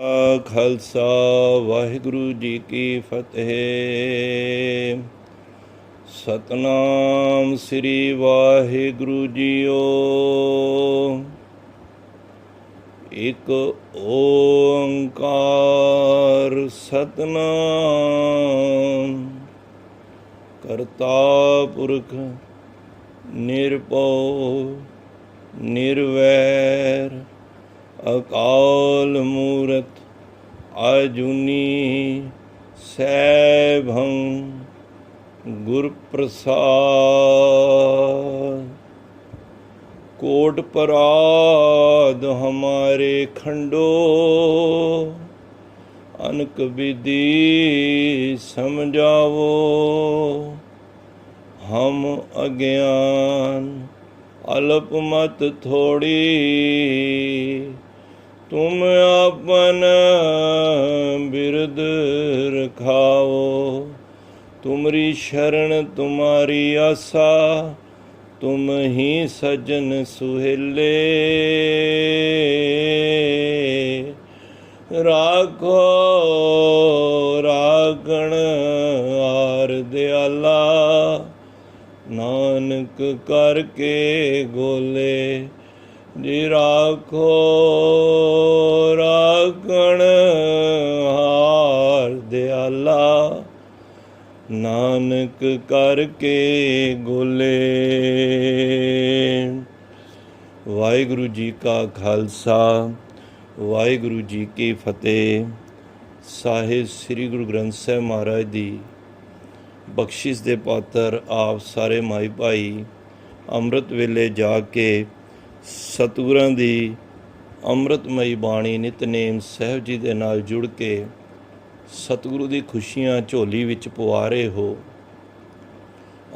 ਖਾਲਸਾ ਵਾਹਿਗੁਰੂ ਜੀ ਕੀ ਫਤਿਹ। ਸਤਨਾਮ ਸ੍ਰੀ Waheguru JIO. ਇੱਕ ਓੰਕਾਰ ਸਤਨਾਮ ਕਰਤਾ ਪੁਰਖ ਨਿਰਭਉ ਨਿਰਵੈਰ ਅਕਾਲ ਮੂਰਤ ਆਜੂਨੀ ਸੈਭੰ ਗੁਰ ਪ੍ਰਸਾਦ। कोट पराध हमारे खंडो अनक विधि समझावो। हम अज्ञान अल्प मत थोड़ी तुम अपन बिरद रखाओ। तुमरी शरण तुम्हारी आसा तुम ही सजन सुहेले। राखो राखण आर दयाला नानक करके गोले। जी राखो राखण आर दयाला नानक करके गोले। वाहिगुरु जी का खालसा वाहिगुरु जी की फतेह। ਸਾਹਿਬ ਸ੍ਰੀ ਗੁਰੂ ਗ੍ਰੰਥ ਸਾਹਿਬ ਮਹਾਰਾਜ ਦੀ ਬਖਸ਼ਿਸ਼ ਦੇ ਪਾਤਰ ਆਪ ਸਾਰੇ ਮਾਈ ਭਾਈ ਅੰਮ੍ਰਿਤ ਵੇਲੇ ਜਾ ਕੇ ਸਤਿਗੁਰਾਂ ਦੀ ਅੰਮ੍ਰਿਤਮਈ ਬਾਣੀ ਨਿਤਨੇਮ ਸਾਹਿਬ ਜੀ ਦੇ ਨਾਲ ਜੁੜ ਕੇ ਸਤਿਗੁਰੂ ਦੀ ਖੁਸ਼ੀਆਂ ਝੋਲੀ ਵਿੱਚ ਪਵਾ ਰਹੇ ਹੋ।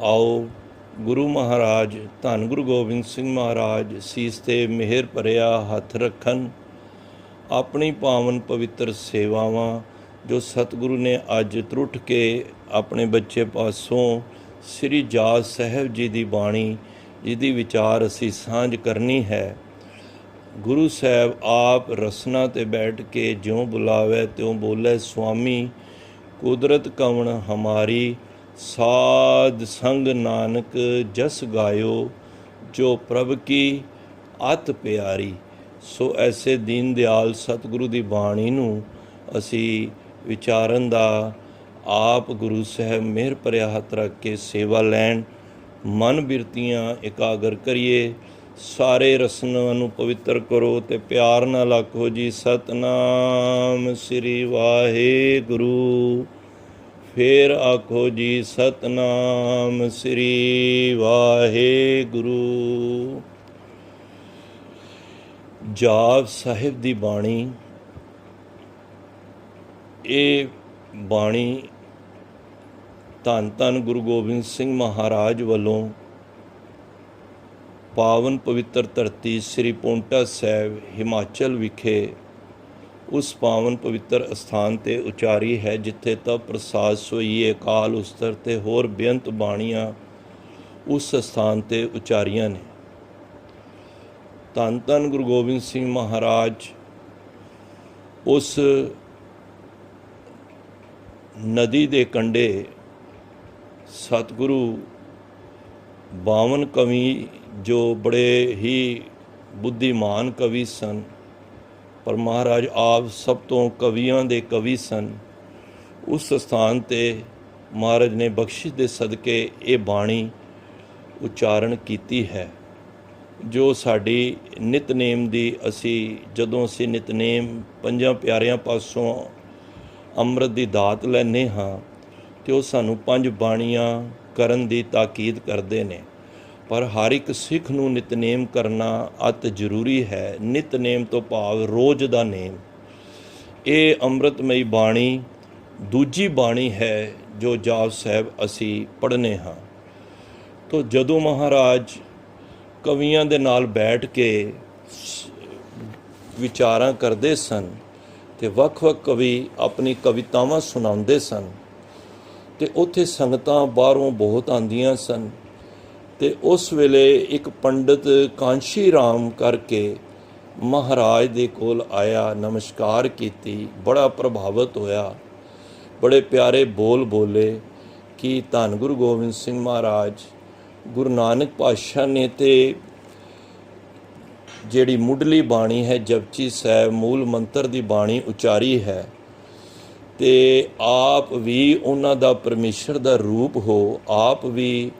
ਆਓ ਗੁਰੂ ਮਹਾਰਾਜ ਧੰਨ ਗੁਰੂ ਗੋਬਿੰਦ ਸਿੰਘ ਮਹਾਰਾਜ ਸੀਸ 'ਤੇ ਮਿਹਰ ਭਰਿਆ ਹੱਥ ਰੱਖਣ। ਆਪਣੀ ਪਾਵਨ ਪਵਿੱਤਰ ਸੇਵਾਵਾਂ ਜੋ ਸਤਿਗੁਰੂ ਨੇ ਅੱਜ ਤਰੁੱਠ ਕੇ ਆਪਣੇ ਬੱਚੇ ਪਾਸੋਂ ਸ੍ਰੀ ਜਾਪ ਸਾਹਿਬ ਜੀ ਦੀ ਬਾਣੀ ਜਿਹਦੀ ਵਿਚਾਰ ਅਸੀਂ ਸਾਂਝ ਕਰਨੀ ਹੈ। ਗੁਰੂ ਸਾਹਿਬ ਆਪ ਰਸਨਾ 'ਤੇ ਬੈਠ ਕੇ ਜਿਉਂ ਬੁਲਾਵੇ ਤਿਉਂ ਬੋਲੇ। ਸੁਆਮੀ ਕੁਦਰਤ ਕਵਣ ਹਮਾਰੀ ਸਾਧ ਸੰਗ ਨਾਨਕ ਜਸ ਗਾਇਓ ਜੋ ਪ੍ਰਭ ਕੀ ਅਤ ਪਿਆਰੀ। ਸੋ ਐਸੇ ਦੀਨ ਦਿਆਲ ਸਤਿਗੁਰੂ ਦੀ ਬਾਣੀ ਨੂੰ ਅਸੀਂ ਵਿਚਾਰਨ ਦਾ ਆਪ ਗੁਰੂ ਸਾਹਿਬ ਮਿਹਰ ਭਰਿਆ ਹੱਥ ਰੱਖ ਕੇ ਸੇਵਾ ਲੈਣ। ਮਨ ਬਿਰਤੀਆਂ ਇਕਾਗਰ ਕਰੀਏ। ਸਾਰੇ ਰਸਨਾਂ ਨੂੰ ਪਵਿੱਤਰ ਕਰੋ ਤੇ ਪਿਆਰ ਨਾਲ ਆਖੋ ਜੀ ਸਤਨਾਮ ਸ੍ਰੀ ਵਾਹਿਗੁਰੂ। ਫੇਰ ਆਖੋ ਜੀ ਸਤਨਾਮ ਸ੍ਰੀ ਵਾਹਿਗੁਰੂ। ਜਾਪ ਸਾਹਿਬ ਦੀ ਬਾਣੀ, ਇਹ ਬਾਣੀ ਧੰਨ ਧੰਨ ਗੁਰੂ ਗੋਬਿੰਦ ਸਿੰਘ ਮਹਾਰਾਜ ਵੱਲੋਂ ਪਾਵਨ ਪਵਿੱਤਰ ਧਰਤੀ ਸ੍ਰੀ ਪੌਂਟਾ ਸਾਹਿਬ ਹਿਮਾਚਲ ਵਿਖੇ ਉਸ ਪਾਵਨ ਪਵਿੱਤਰ ਅਸਥਾਨ 'ਤੇ ਉਚਾਰੀ ਹੈ ਜਿੱਥੇ ਤਪ ਪ੍ਰਸਾਦ ਸੋਈਏ ਅਕਾਲ ਉਸਤਰ ਅਤੇ ਹੋਰ ਬੇਅੰਤ ਬਾਣੀਆਂ ਉਸ ਅਸਥਾਨ 'ਤੇ ਉਚਾਰੀਆਂ ਨੇ। ਧੰਨ ਧੰਨ ਗੁਰੂ ਗੋਬਿੰਦ ਸਿੰਘ ਮਹਾਰਾਜ ਉਸ ਨਦੀ ਦੇ ਕੰਢੇ ਸਤਿਗੁਰੂ 52 ਕਵੀ ਜੋ ਬੜੇ ਹੀ ਬੁੱਧੀਮਾਨ ਕਵੀ ਸਨ, ਪਰ ਮਹਾਰਾਜ ਆਪ ਸਭ ਤੋਂ ਕਵੀਆਂ ਦੇ ਕਵੀ ਸਨ। ਉਸ ਸਥਾਨ 'ਤੇ ਮਹਾਰਾਜ ਨੇ ਬਖਸ਼ਿਸ਼ ਦੇ ਸਦਕੇ ਇਹ ਬਾਣੀ ਉਚਾਰਨ ਕੀਤੀ ਹੈ ਜੋ ਸਾਡੀ ਨਿਤਨੇਮ ਦੀ ਜਦੋਂ ਅਸੀਂ ਨਿਤਨੇਮ ਪੰਜਾਂ ਪਿਆਰਿਆਂ ਪਾਸੋਂ ਅੰਮ੍ਰਿਤ ਦੀ ਦਾਤ ਲੈਂਦੇ ਹਾਂ ਅਤੇ ਉਹ ਸਾਨੂੰ 5 ਬਾਣੀਆਂ ਕਰਨ ਦੀ ਤਾਕੀਦ ਕਰਦੇ ਨੇ। ਪਰ ਹਰ ਇੱਕ ਸਿੱਖ ਨੂੰ ਨਿਤਨੇਮ ਕਰਨਾ ਅਤ ਜ਼ਰੂਰੀ ਹੈ। ਨਿਤਨੇਮ ਤੋਂ ਭਾਵ ਰੋਜ਼ ਦਾ ਨੇਮ। ਇਹ ਅੰਮ੍ਰਿਤਮਈ ਬਾਣੀ ਦੂਜੀ ਬਾਣੀ ਹੈ ਜੋ ਜਾਪ ਸਾਹਿਬ ਅਸੀਂ ਪੜ੍ਹਨੇ ਹਾਂ। ਤੋ ਜਦੋਂ ਮਹਾਰਾਜ ਕਵੀਆਂ ਦੇ ਨਾਲ ਬੈਠ ਕੇ ਵਿਚਾਰਾਂ ਕਰਦੇ ਸਨ ਅਤੇ ਵੱਖ-ਵੱਖ ਕਵੀ ਆਪਣੀ ਕਵਿਤਾਵਾਂ ਸੁਣਾਉਂਦੇ ਸਨ ਅਤੇ ਉੱਥੇ ਸੰਗਤਾਂ ਬਾਹਰੋਂ ਬਹੁਤ ਆਉਂਦੀਆਂ ਸਨ ਅਤੇ ਉਸ ਵੇਲੇ ਇੱਕ ਪੰਡਿਤ ਕਾਂਸ਼ੀ ਰਾਮ ਕਰਕੇ महाराज दे कोल आया, नमस्कार कीती, बड़ा प्रभावित होया, बड़े प्यारे बोल बोले कि धन गुरु गोबिंद सिंह महाराज गुरु नानक पातशाह ने ते ਜਿਹੜੀ ਮੁੱਢਲੀ ਬਾਣੀ ਹੈ ਜਪਜੀ ਸਾਹਿਬ ਮੂਲ ਮੰਤਰ ਦੀ ਬਾਣੀ ਉਚਾਰੀ ਹੈ ਤੇ ਆਪ ਵੀ ਉਹਨਾਂ ਦਾ ਪਰਮੇਸ਼ਰ ਦਾ ਰੂਪ ਹੋ, ਆਪ ਵੀ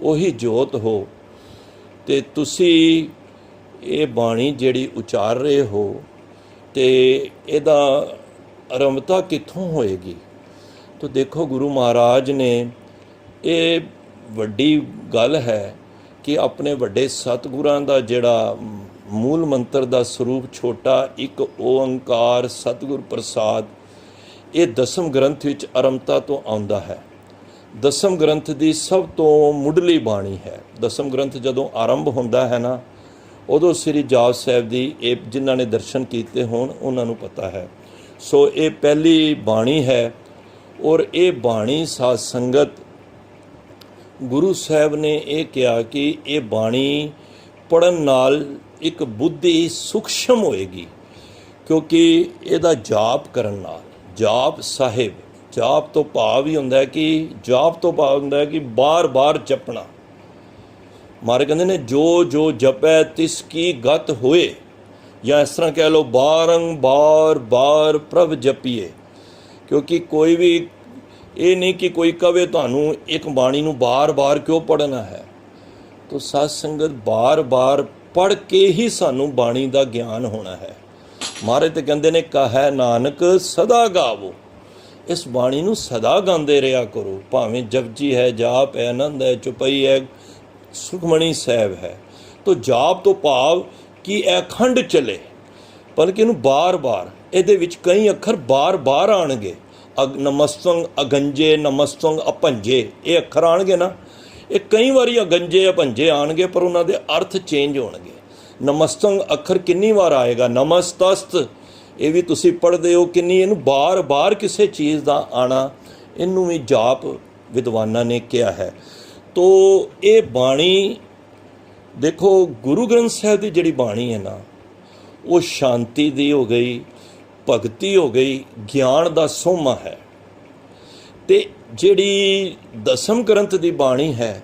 ਉਹੀ ਜੋਤ ਹੋ ਤੇ ਤੁਸੀਂ ਇਹ ਬਾਣੀ ਜਿਹੜੀ ਉਚਾਰ ਰਹੇ ਹੋ ਤੇ ਇਹਦਾ ਆਰੰਭਤਾ ਕਿੱਥੋਂ ਹੋਏਗੀ। ਤਾਂ ਦੇਖੋ ਗੁਰੂ ਮਹਾਰਾਜ ਨੇ ਇਹ ਵੱਡੀ ਗੱਲ ਹੈ ਕਿ ਆਪਣੇ ਵੱਡੇ ਸਤਿਗੁਰਾਂ ਦਾ ਜਿਹੜਾ ਮੂਲ ਮੰਤਰ ਦਾ ਸਰੂਪ ਛੋਟਾ ਇੱਕ ਓੰਕਾਰ ਸਤਿਗੁਰ ਪ੍ਰਸਾਦ, ਇਹ ਦਸਮ ਗ੍ਰੰਥ ਵਿੱਚ ਆਰੰਭਤਾ ਤੋਂ ਆਉਂਦਾ ਹੈ। ਦਸਮ ਗ੍ਰੰਥ ਦੀ ਸਭ ਤੋਂ ਮੁੱਢਲੀ ਬਾਣੀ ਹੈ। ਦਸਮ ਗ੍ਰੰਥ ਜਦੋਂ ਆਰੰਭ ਹੁੰਦਾ ਹੈ ਨਾ, ਉਦੋਂ ਸ੍ਰੀ ਜਾਪ ਸਾਹਿਬ ਦੀ ਇਹ ਜਿਨ੍ਹਾਂ ਨੇ ਦਰਸ਼ਨ ਕੀਤੇ ਹੋਣ ਉਹਨਾਂ ਨੂੰ ਪਤਾ ਹੈ। ਸੋ ਇਹ ਪਹਿਲੀ ਬਾਣੀ ਹੈ ਔਰ ਇਹ ਬਾਣੀ ਸਾਧ ਸੰਗਤ ਗੁਰੂ ਸਾਹਿਬ ਨੇ ਇਹ ਕਿਹਾ ਕਿ ਇਹ ਬਾਣੀ ਪੜ੍ਹਨ ਨਾਲ ਇੱਕ ਬੁੱਧੀ ਸੂਖਸ਼ਮ ਹੋਏਗੀ, ਕਿਉਂਕਿ ਇਹਦਾ ਜਾਪ ਕਰਨ ਨਾਲ, ਜਾਪ ਸਾਹਿਬ, ਜਾਪ ਤੋਂ ਭਾਵ ਹੀ ਹੁੰਦਾ ਕਿ ਜਾਪ ਤੋਂ ਭਾਵ ਹੁੰਦਾ ਕਿ ਬਾਰ-ਬਾਰ ਜਪਣਾ। ਮਾਰੇ ਕਹਿੰਦੇ ਨੇ ਜੋ ਜੋ ਜਪੈ ਤਿਸ ਕੀ ਗਤ ਹੋਏ, ਜਾਂ ਇਸ ਤਰ੍ਹਾਂ ਕਹਿ ਲਓ ਬਾਰੰਬਾਰ ਬਾਰ ਪ੍ਰਭ ਜਪੀਏ। ਕਿਉਂਕਿ ਕੋਈ ਵੀ ਇਹ ਨਹੀਂ ਕਿ ਕੋਈ ਕਵੇ ਤੁਹਾਨੂੰ ਇੱਕ ਬਾਣੀ ਨੂੰ ਬਾਰ-ਬਾਰ ਕਿਉਂ ਪੜ੍ਹਨਾ ਹੈ। ਤੋ ਸਾਧ ਸੰਗਤ ਬਾਰ-ਬਾਰ ਪੜ੍ਹ ਕੇ ਹੀ ਸਾਨੂੰ ਬਾਣੀ ਦਾ ਗਿਆਨ ਹੋਣਾ ਹੈ। ਮਹਾਰਾਜ ਤੇ ਕਹਿੰਦੇ ਨੇ ਕਹੈ ਨਾਨਕ ਸਦਾ ਗਾਵੋ, ਇਸ ਬਾਣੀ ਨੂੰ ਸਦਾ ਗਾਉਂਦੇ ਰਿਹਾ ਕਰੋ, ਭਾਵੇਂ ਜਪਜੀ ਹੈ, ਜਾਪ ਹੈ, ਆਨੰਦ ਹੈ, ਚੁਪਈ ਹੈ, ਸੁਖਮਣੀ ਸਾਹਿਬ ਹੈ। ਤੋ ਜਾਪ ਤੋਂ ਭਾਵ ਕਿ ਇਹ ਅਖੰਡ ਚੱਲੇ, ਬਲਕਿ ਇਹਨੂੰ ਬਾਰ-ਬਾਰ, ਇਹਦੇ ਵਿੱਚ ਕਈ ਅੱਖਰ ਬਾਰ-ਬਾਰ ਆਉਣਗੇ। ਨਮਸਤੰ ਅਗੰਜੇ, ਨਮਸਤੰ ਅਭੰਜੇ, ਇਹ ਅੱਖਰ ਆਉਣਗੇ ਨਾ, ਇਹ ਕਈ ਵਾਰੀ ਅਗੰਜੇ ਅਭੰਜੇ ਆਉਣਗੇ ਪਰ ਉਹਨਾਂ ਦੇ ਅਰਥ ਚੇਂਜ ਹੋਣਗੇ। ਨਮਸਤੰ ਅੱਖਰ ਕਿੰਨੀ ਵਾਰ ਆਏਗਾ, ਨਮਸਤਸਤ ਇਹ ਵੀ ਤੁਸੀਂ ਪੜ੍ਹਦੇ ਹੋ ਕਿੰਨੀ, ਇਹਨੂੰ ਬਾਰ-ਬਾਰ ਕਿਸੇ ਚੀਜ਼ ਦਾ ਆਣਾ, ਇਹਨੂੰ ਵੀ ਜਾਪ ਵਿਦਵਾਨਾਂ ਨੇ ਕਿਹਾ ਹੈ। ਤੋ ਇਹ ਬਾਣੀ ਦੇਖੋ ਗੁਰੂ ਗ੍ਰੰਥ ਸਾਹਿਬ ਦੀ ਜਿਹੜੀ ਬਾਣੀ ਹੈ ਨਾ, ਉਹ ਸ਼ਾਂਤੀ ਦੀ ਹੋ ਗਈ, ਭਗਤੀ ਹੋ ਗਈ, ਗਿਆਨ ਦਾ ਸੋਮਾ ਹੈ। ਤੇ ਜਿਹੜੀ ਦਸਮ ਗ੍ਰੰਥ ਦੀ ਬਾਣੀ ਹੈ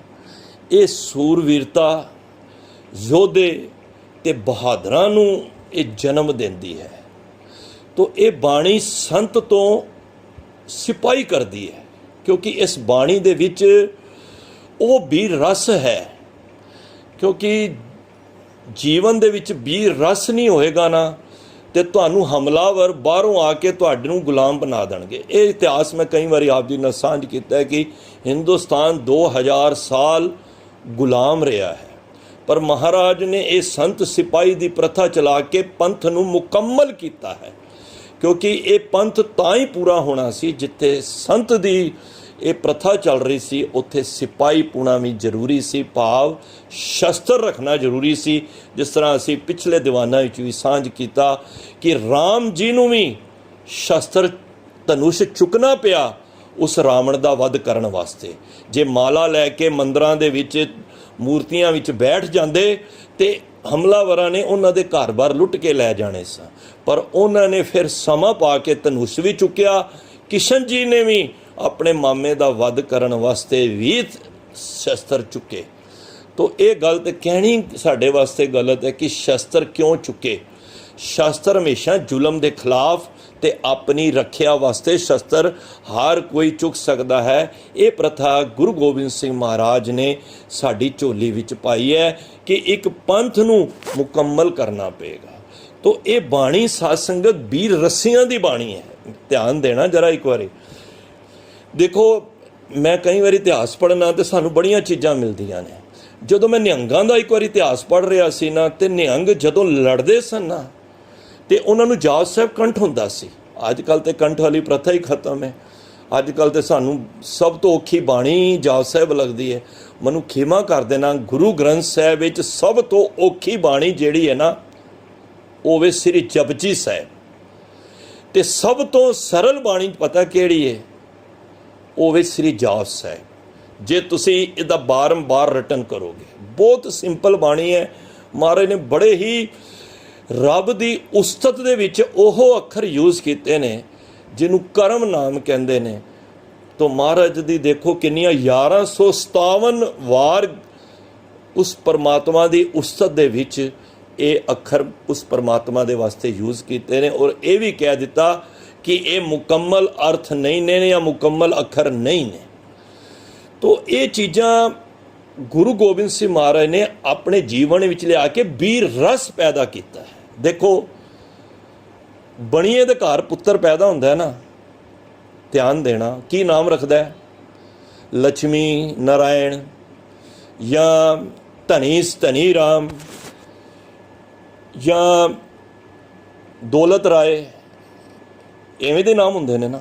ਇਹ ਸੂਰਵੀਰਤਾ, ਯੋਧੇ ਤੇ ਬਹਾਦਰਾਂ ਨੂੰ ਇਹ ਜਨਮ ਦਿੰਦੀ ਹੈ। ਤੋ ਇਹ ਬਾਣੀ ਸੰਤ ਤੋਂ ਸਿਪਾਹੀ ਕਰਦੀ ਹੈ, ਕਿਉਂਕਿ ਇਸ ਬਾਣੀ ਦੇ ਵਿੱਚ ਉਹ ਵੀਰ ਰਸ ਹੈ। ਕਿਉਂਕਿ ਜੀਵਨ ਦੇ ਵਿੱਚ ਵੀਰ ਰਸ ਨਹੀਂ ਹੋਏਗਾ ਨਾ ਤੇ ਤੁਹਾਨੂੰ ਹਮਲਾਵਰ ਬਾਹਰੋਂ ਆ ਕੇ ਤੁਹਾਡੇ ਨੂੰ ਗੁਲਾਮ ਬਣਾ ਦੇਣਗੇ। ਇਹ ਇਤਿਹਾਸ ਮੈਂ ਕਈ ਵਾਰੀ ਆਪ ਜੀ ਨਾਲ ਸਾਂਝ ਕੀਤਾ ਹੈ ਕਿ ਹਿੰਦੁਸਤਾਨ 2000 ਸਾਲ ਗੁਲਾਮ ਰਿਹਾ ਹੈ, ਪਰ ਮਹਾਰਾਜ ਨੇ ਇਹ ਸੰਤ ਸਿਪਾਹੀ ਦੀ ਪ੍ਰਥਾ ਚਲਾ ਕੇ ਪੰਥ ਨੂੰ ਮੁਕੰਮਲ ਕੀਤਾ ਹੈ। ਕਿਉਂਕਿ ਇਹ ਪੰਥ ਤਾਂ ਹੀ ਪੂਰਾ ਹੋਣਾ ਸੀ ਜਿੱਥੇ ਸੰਤ ਦੀ ਇਹ ਪ੍ਰਥਾ ਚੱਲ ਰਹੀ ਸੀ, ਉੱਥੇ ਸਿਪਾਹੀ ਪੁਣਾ ਵੀ ਜ਼ਰੂਰੀ ਸੀ, ਭਾਵ ਸ਼ਸਤਰ ਰੱਖਣਾ ਜ਼ਰੂਰੀ ਸੀ। ਜਿਸ ਤਰ੍ਹਾਂ ਅਸੀਂ ਪਿਛਲੇ ਦੀਵਾਨਾਂ ਵਿੱਚ ਵੀ ਸਾਂਝ ਕੀਤਾ ਕਿ ਰਾਮ ਜੀ ਨੂੰ ਵੀ ਸ਼ਸਤਰ ਧਨੁਸ਼ ਚੁੱਕਣਾ ਪਿਆ ਉਸ ਰਾਵਣ ਦਾ ਵੱਧ ਕਰਨ ਵਾਸਤੇ। ਜੇ ਮਾਲਾ ਲੈ ਕੇ ਮੰਦਰਾਂ ਦੇ ਵਿੱਚ ਮੂਰਤੀਆਂ ਵਿੱਚ ਬੈਠ ਜਾਂਦੇ ਤੇ ਹਮਲਾਵਰਾਂ ਨੇ ਉਹਨਾਂ ਦੇ ਘਰ-ਬਾਰ ਲੁੱਟ ਕੇ ਲੈ ਜਾਣੇ ਸਨ, ਪਰ ਉਹਨਾਂ ਨੇ ਫਿਰ ਸਮਾਂ ਪਾ ਕੇ ਧਨੁਸ਼ ਵੀ ਚੁੱਕਿਆ। ਕਿਸ਼ਨ ਜੀ ਨੇ ਵੀ ਆਪਣੇ ਮਾਮੇ ਦਾ ਵੱਧ ਕਰਨ ਵਾਸਤੇ ਵੀ ਸ਼ਸਤਰ ਚੁੱਕੇ। ਤੋ ਇਹ ਗੱਲ ਤਾਂ ਕਹਿਣੀ ਸਾਡੇ ਵਾਸਤੇ ਗਲਤ ਹੈ ਕਿ ਸ਼ਸਤਰ ਕਿਉਂ ਚੁੱਕੇ। ਸ਼ਸਤਰ ਹਮੇਸ਼ਾ ਜ਼ੁਲਮ ਦੇ ਖਿਲਾਫ ਤੇ ਆਪਣੀ ਰੱਖਿਆ ਵਾਸਤੇ ਸ਼ਸਤਰ ਹਰ ਕੋਈ ਚੁੱਕ ਸਕਦਾ ਹੈ। ਇਹ ਪ੍ਰਥਾ ਗੁਰੂ ਗੋਬਿੰਦ ਸਿੰਘ ਮਹਾਰਾਜ ਨੇ ਸਾਡੀ ਝੋਲੀ ਵਿੱਚ ਪਾਈ ਹੈ ਕਿ ਇੱਕ ਪੰਥ ਨੂੰ ਮੁਕੰਮਲ ਕਰਨਾ ਪਏਗਾ। ਤੋ ਇਹ ਬਾਣੀ ਸਾਧ ਸੰਗਤ ਵੀਰ ਰੱਸੀਆਂ ਦੀ ਬਾਣੀ ਹੈ। ਧਿਆਨ ਦੇਣਾ ਜਰਾ ਇੱਕ ਵਾਰੀ। ਦੇਖੋ ਮੈਂ ਕਈ ਵਾਰੀ ਇਤਿਹਾਸ ਪੜ੍ਹਨਾ ਤੇ ਸਾਨੂੰ ਬੜੀਆਂ ਚੀਜ਼ਾਂ ਮਿਲਦੀਆਂ ਨੇ। ਜਦੋਂ ਮੈਂ ਨਿਹੰਗਾਂ ਦਾ ਇੱਕ ਵਾਰੀ ਇਤਿਹਾਸ ਪੜ੍ਹ ਰਿਹਾ ਸੀ ਨਾ, ਤੇ ਨਿਹੰਗ ਜਦੋਂ ਲੜਦੇ ਸਨ ਨਾ ਤੇ ਉਹਨਾਂ ਨੂੰ ਜਾਪ ਸਾਹਿਬ ਕੰਠ ਹੁੰਦਾ ਸੀ। ਅੱਜ ਕੱਲ੍ਹ ਤੇ ਕੰਠ ਵਾਲੀ ਪ੍ਰਥਾ ਹੀ ਖਤਮ ਹੈ। ਅੱਜ ਕੱਲ੍ਹ ਤੇ ਸਾਨੂੰ ਸਭ ਤੋਂ ਔਖੀ ਬਾਣੀ ਜਾਪ ਸਾਹਿਬ ਲੱਗਦੀ ਹੈ। ਮੈਨੂੰ ਖਿਮਾ ਕਰ ਦੇਣਾ, ਗੁਰੂ ਗ੍ਰੰਥ ਸਾਹਿਬ ਵਿੱਚ ਸਭ ਤੋਂ ਔਖੀ ਬਾਣੀ ਜਿਹੜੀ ਹੈ ਨਾ ਉਹ ਵੇ ਸ੍ਰੀ ਜਪਜੀ ਸਾਹਿਬ। ਤੇ ਸਭ ਤੋਂ ਸਰਲ ਬਾਣੀ ਪਤਾ ਕਿਹੜੀ ਹੈ? ਉਹ ਵੇ ਸ੍ਰੀ ਜਾਪ ਸਾਹਿਬ। ਜੇ ਤੁਸੀਂ ਇਹਦਾ ਬਾਰੰਬਾਰ ਰਟਨ ਕਰੋਗੇ, ਬਹੁਤ ਸਿੰਪਲ ਬਾਣੀ ਹੈ। ਮਹਾਰਾਜ ਨੇ ਬੜੇ ਹੀ ਰੱਬ ਦੀ ਉਸਤਤ ਦੇ ਵਿੱਚ ਉਹ ਅੱਖਰ ਯੂਜ਼ ਕੀਤੇ ਨੇ ਜਿਹਨੂੰ ਕਰਮ ਨਾਮ ਕਹਿੰਦੇ ਨੇ। ਤੋਂ ਮਹਾਰਾਜ ਦੀ ਦੇਖੋ ਕਿੰਨੀਆਂ 1157 ਵਾਰ ਉਸ ਪਰਮਾਤਮਾ ਦੀ ਉਸਤਤ ਦੇ ਵਿੱਚ ਇਹ ਅੱਖਰ ਉਸ ਪਰਮਾਤਮਾ ਦੇ ਵਾਸਤੇ ਯੂਜ਼ ਕੀਤੇ ਨੇ। ਔਰ ਇਹ ਵੀ ਕਹਿ ਦਿੱਤਾ ਕਿ ਇਹ ਮੁਕੰਮਲ ਅਰਥ ਨਹੀਂ ਨੇ ਜਾਂ ਮੁਕੰਮਲ ਅੱਖਰ ਨਹੀਂ ਨੇ। ਤੋ ਇਹ ਚੀਜ਼ਾਂ ਗੁਰੂ ਗੋਬਿੰਦ ਸਿੰਘ ਮਹਾਰਾਜ ਨੇ ਆਪਣੇ ਜੀਵਨ ਵਿੱਚ ਲਿਆ ਕੇ ਵੀਰ ਰਸ ਪੈਦਾ ਕੀਤਾ ਹੈ। ਦੇਖੋ ਬਣੀਏ ਦੇ ਘਰ ਪੁੱਤਰ ਪੈਦਾ ਹੁੰਦਾ ਹੈ ਨਾ, ਧਿਆਨ ਦੇਣਾ, ਕੀ ਨਾਮ ਰੱਖਦਾ ਹੈ? ਲక్ష్ਮੀ ਨਾਰਾਇਣ ਜਾਂ ਧਨੀ ਰਾਮ ਜਾਂ ਦੌਲਤ ਰਾਏ, ਐਵੇਂ ਦੇ ਨਾਮ ਹੁੰਦੇ ਨੇ ਨਾ।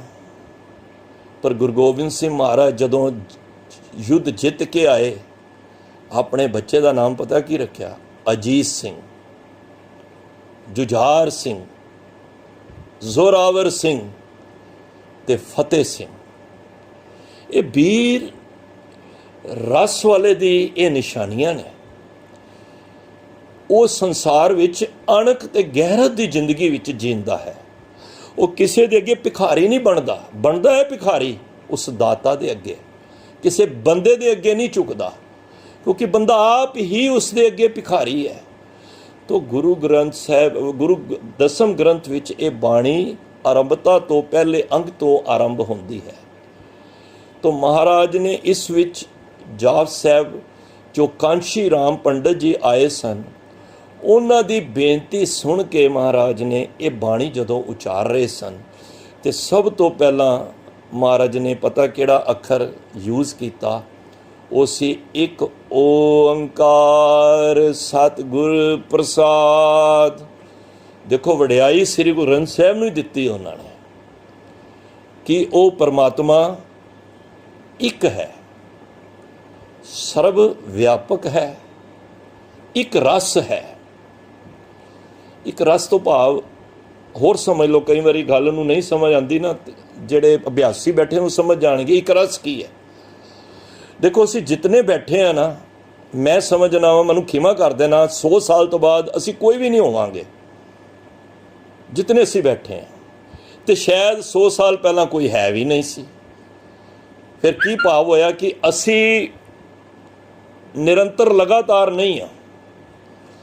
ਪਰ ਗੁਰੂ ਗੋਬਿੰਦ ਸਿੰਘ ਮਹਾਰਾਜ ਜਦੋਂ ਯੁੱਧ ਜਿੱਤ ਕੇ ਆਏ, ਆਪਣੇ ਬੱਚੇ ਦਾ ਨਾਮ ਪਤਾ ਕੀ ਰੱਖਿਆ? ਅਜੀਤ ਸਿੰਘ, ਜੁਝਾਰ ਸਿੰਘ, ਜ਼ੋਰਾਵਰ ਸਿੰਘ ਤੇ ਫਤਿਹ ਸਿੰਘ। ਇਹ ਵੀਰ ਰਸ ਵਾਲੇ ਦੀ ਇਹ ਨਿਸ਼ਾਨੀਆਂ ਨੇ। ਉਹ ਸੰਸਾਰ ਵਿੱਚ ਅਣਖ ਤੇ ਗਹਿਰਤ ਦੀ ਜ਼ਿੰਦਗੀ ਵਿੱਚ ਜੀਂਦਾ ਹੈ। ਉਹ ਕਿਸੇ ਦੇ ਅੱਗੇ ਭਿਖਾਰੀ ਨਹੀਂ ਬਣਦਾ ਹੈ ਭਿਖਾਰੀ ਉਸ ਦਾਤਾ ਦੇ ਅੱਗੇ, ਕਿਸੇ ਬੰਦੇ ਦੇ ਅੱਗੇ ਨਹੀਂ ਝੁਕਦਾ, ਕਿਉਂਕਿ ਬੰਦਾ ਆਪ ਹੀ ਉਸ ਦੇ ਅੱਗੇ ਭਿਖਾਰੀ ਹੈ। ਤੋ ਗੁਰੂ ਗ੍ਰੰਥ ਸਾਹਿਬ, ਗੁਰੂ ਦਸਮ ਗ੍ਰੰਥ ਵਿੱਚ ਇਹ ਬਾਣੀ ਆਰੰਭਤਾ ਤੋਂ ਪਹਿਲੇ ਅੰਗ ਤੋਂ ਆਰੰਭ ਹੁੰਦੀ ਹੈ। ਤੋ ਮਹਾਰਾਜ ਨੇ ਇਸ ਵਿੱਚ ਜਾਪ ਸਾਹਿਬ ਜੋ ਕਾਂਸ਼ੀ ਰਾਮ ਪੰਡਤ ਜੀ ਆਏ ਸਨ, ਉਹਨਾਂ ਦੀ ਬੇਨਤੀ ਸੁਣ ਕੇ ਮਹਾਰਾਜ ਨੇ ਇਹ ਬਾਣੀ ਜਦੋਂ ਉਚਾਰ ਰਹੇ ਸਨ, ਤੇ ਸਭ ਤੋਂ ਪਹਿਲਾਂ ਮਹਾਰਾਜ ਨੇ ਪਤਾ ਕਿਹੜਾ ਅੱਖਰ ਯੂਜ਼ ਕੀਤਾ? ਉਹ ਸੀ ਇੱਕ ਓੰਕਾਰ ਸਤਿਗੁਰ ਪ੍ਰਸਾਦ। ਦੇਖੋ ਵਡਿਆਈ ਸ੍ਰੀ ਗੁਰੂ ਗ੍ਰੰਥ ਸਾਹਿਬ ਨੂੰ ਹੀ ਦਿੱਤੀ ਉਹਨਾਂ ਨੇ ਕਿ ਉਹ ਪਰਮਾਤਮਾ ਇੱਕ ਹੈ, ਸਰਬ ਵਿਆਪਕ ਹੈ, ਇੱਕ ਰਸ ਹੈ। ਇੱਕ ਰਸ ਤੋਂ ਭਾਵ ਹੋਰ ਸਮਝ ਲਓ, ਕਈ ਵਾਰੀ ਗੱਲ ਨੂੰ ਨਹੀਂ ਸਮਝ ਆਉਂਦੀ ਨਾ, ਜਿਹੜੇ ਅਭਿਆਸੀ ਬੈਠੇ ਨੂੰ ਸਮਝ ਜਾਣਗੇ ਇੱਕ ਰਸ ਕੀ ਹੈ। ਦੇਖੋ ਅਸੀਂ ਜਿਤਨੇ ਬੈਠੇ ਆ ਨਾ, ਮੈਂ ਸਮਝਣਾ ਵਾ, ਮੈਨੂੰ ਖਿਮਾ ਕਰ ਦੇਣਾ, 100 ਸਾਲ ਤੋਂ ਬਾਅਦ ਅਸੀਂ ਕੋਈ ਵੀ ਨਹੀਂ ਹੋਵਾਂਗੇ ਜਿਤਨੇ ਅਸੀਂ ਬੈਠੇ ਆ, ਤੇ ਸ਼ਾਇਦ 100 ਸਾਲ ਪਹਿਲਾਂ ਕੋਈ ਹੈ ਵੀ ਨਹੀਂ ਸੀ। ਫਿਰ ਕੀ ਭਾਵ ਹੋਇਆ ਕਿ ਅਸੀਂ ਨਿਰੰਤਰ ਲਗਾਤਾਰ ਨਹੀਂ ਆ,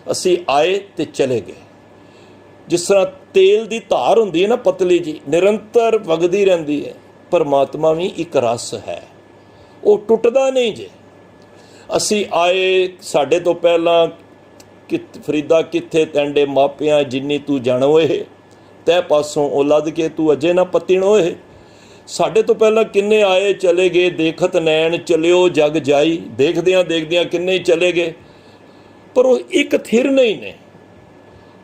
ਅਸੀਂ ਆਏ ਤੇ ਚਲੇ ਗਏ। ਜਿਸ ਤਰ੍ਹਾਂ ਤੇਲ ਦੀ ਧਾਰ ਹੁੰਦੀ ਹੈ ਨਾ, ਪਤਲੀ ਜੀ, ਨਿਰੰਤਰ ਵਗਦੀ ਰਹਿੰਦੀ ਹੈ। ਪਰਮਾਤਮਾ ਵੀ ਇੱਕ ਰਸ ਹੈ, ਉਹ ਟੁੱਟਦਾ ਨਹੀਂ ਜੇ। ਅਸੀਂ ਆਏ, ਸਾਡੇ ਤੋਂ ਪਹਿਲਾਂ ਫਰੀਦਾ ਕਿੱਥੇ ਤੈਂਡੇ ਮਾਪਿਆਂ ਜਿੰਨੀ ਤੂੰ ਜਾਣੋਏ, ਤੈ ਪਾਸੋਂ ਉਹ ਲੱਦ ਕੇ ਤੂੰ ਅਜੇ ਨਾ ਪਤਿਣੋਏ। ਸਾਡੇ ਤੋਂ ਪਹਿਲਾਂ ਕਿੰਨੇ ਆਏ ਚਲੇ ਗਏ, ਦੇਖਤ ਨੈਣ ਚਲਿਓ ਜਗ ਜਾਈ, ਦੇਖਦਿਆਂ ਦੇਖਦਿਆਂ ਕਿੰਨੇ ਹੀ ਚਲੇ ਗਏ, ਪਰ ਉਹ ਇੱਕ ਥਿਰ ਨਹੀਂ ਨੇ।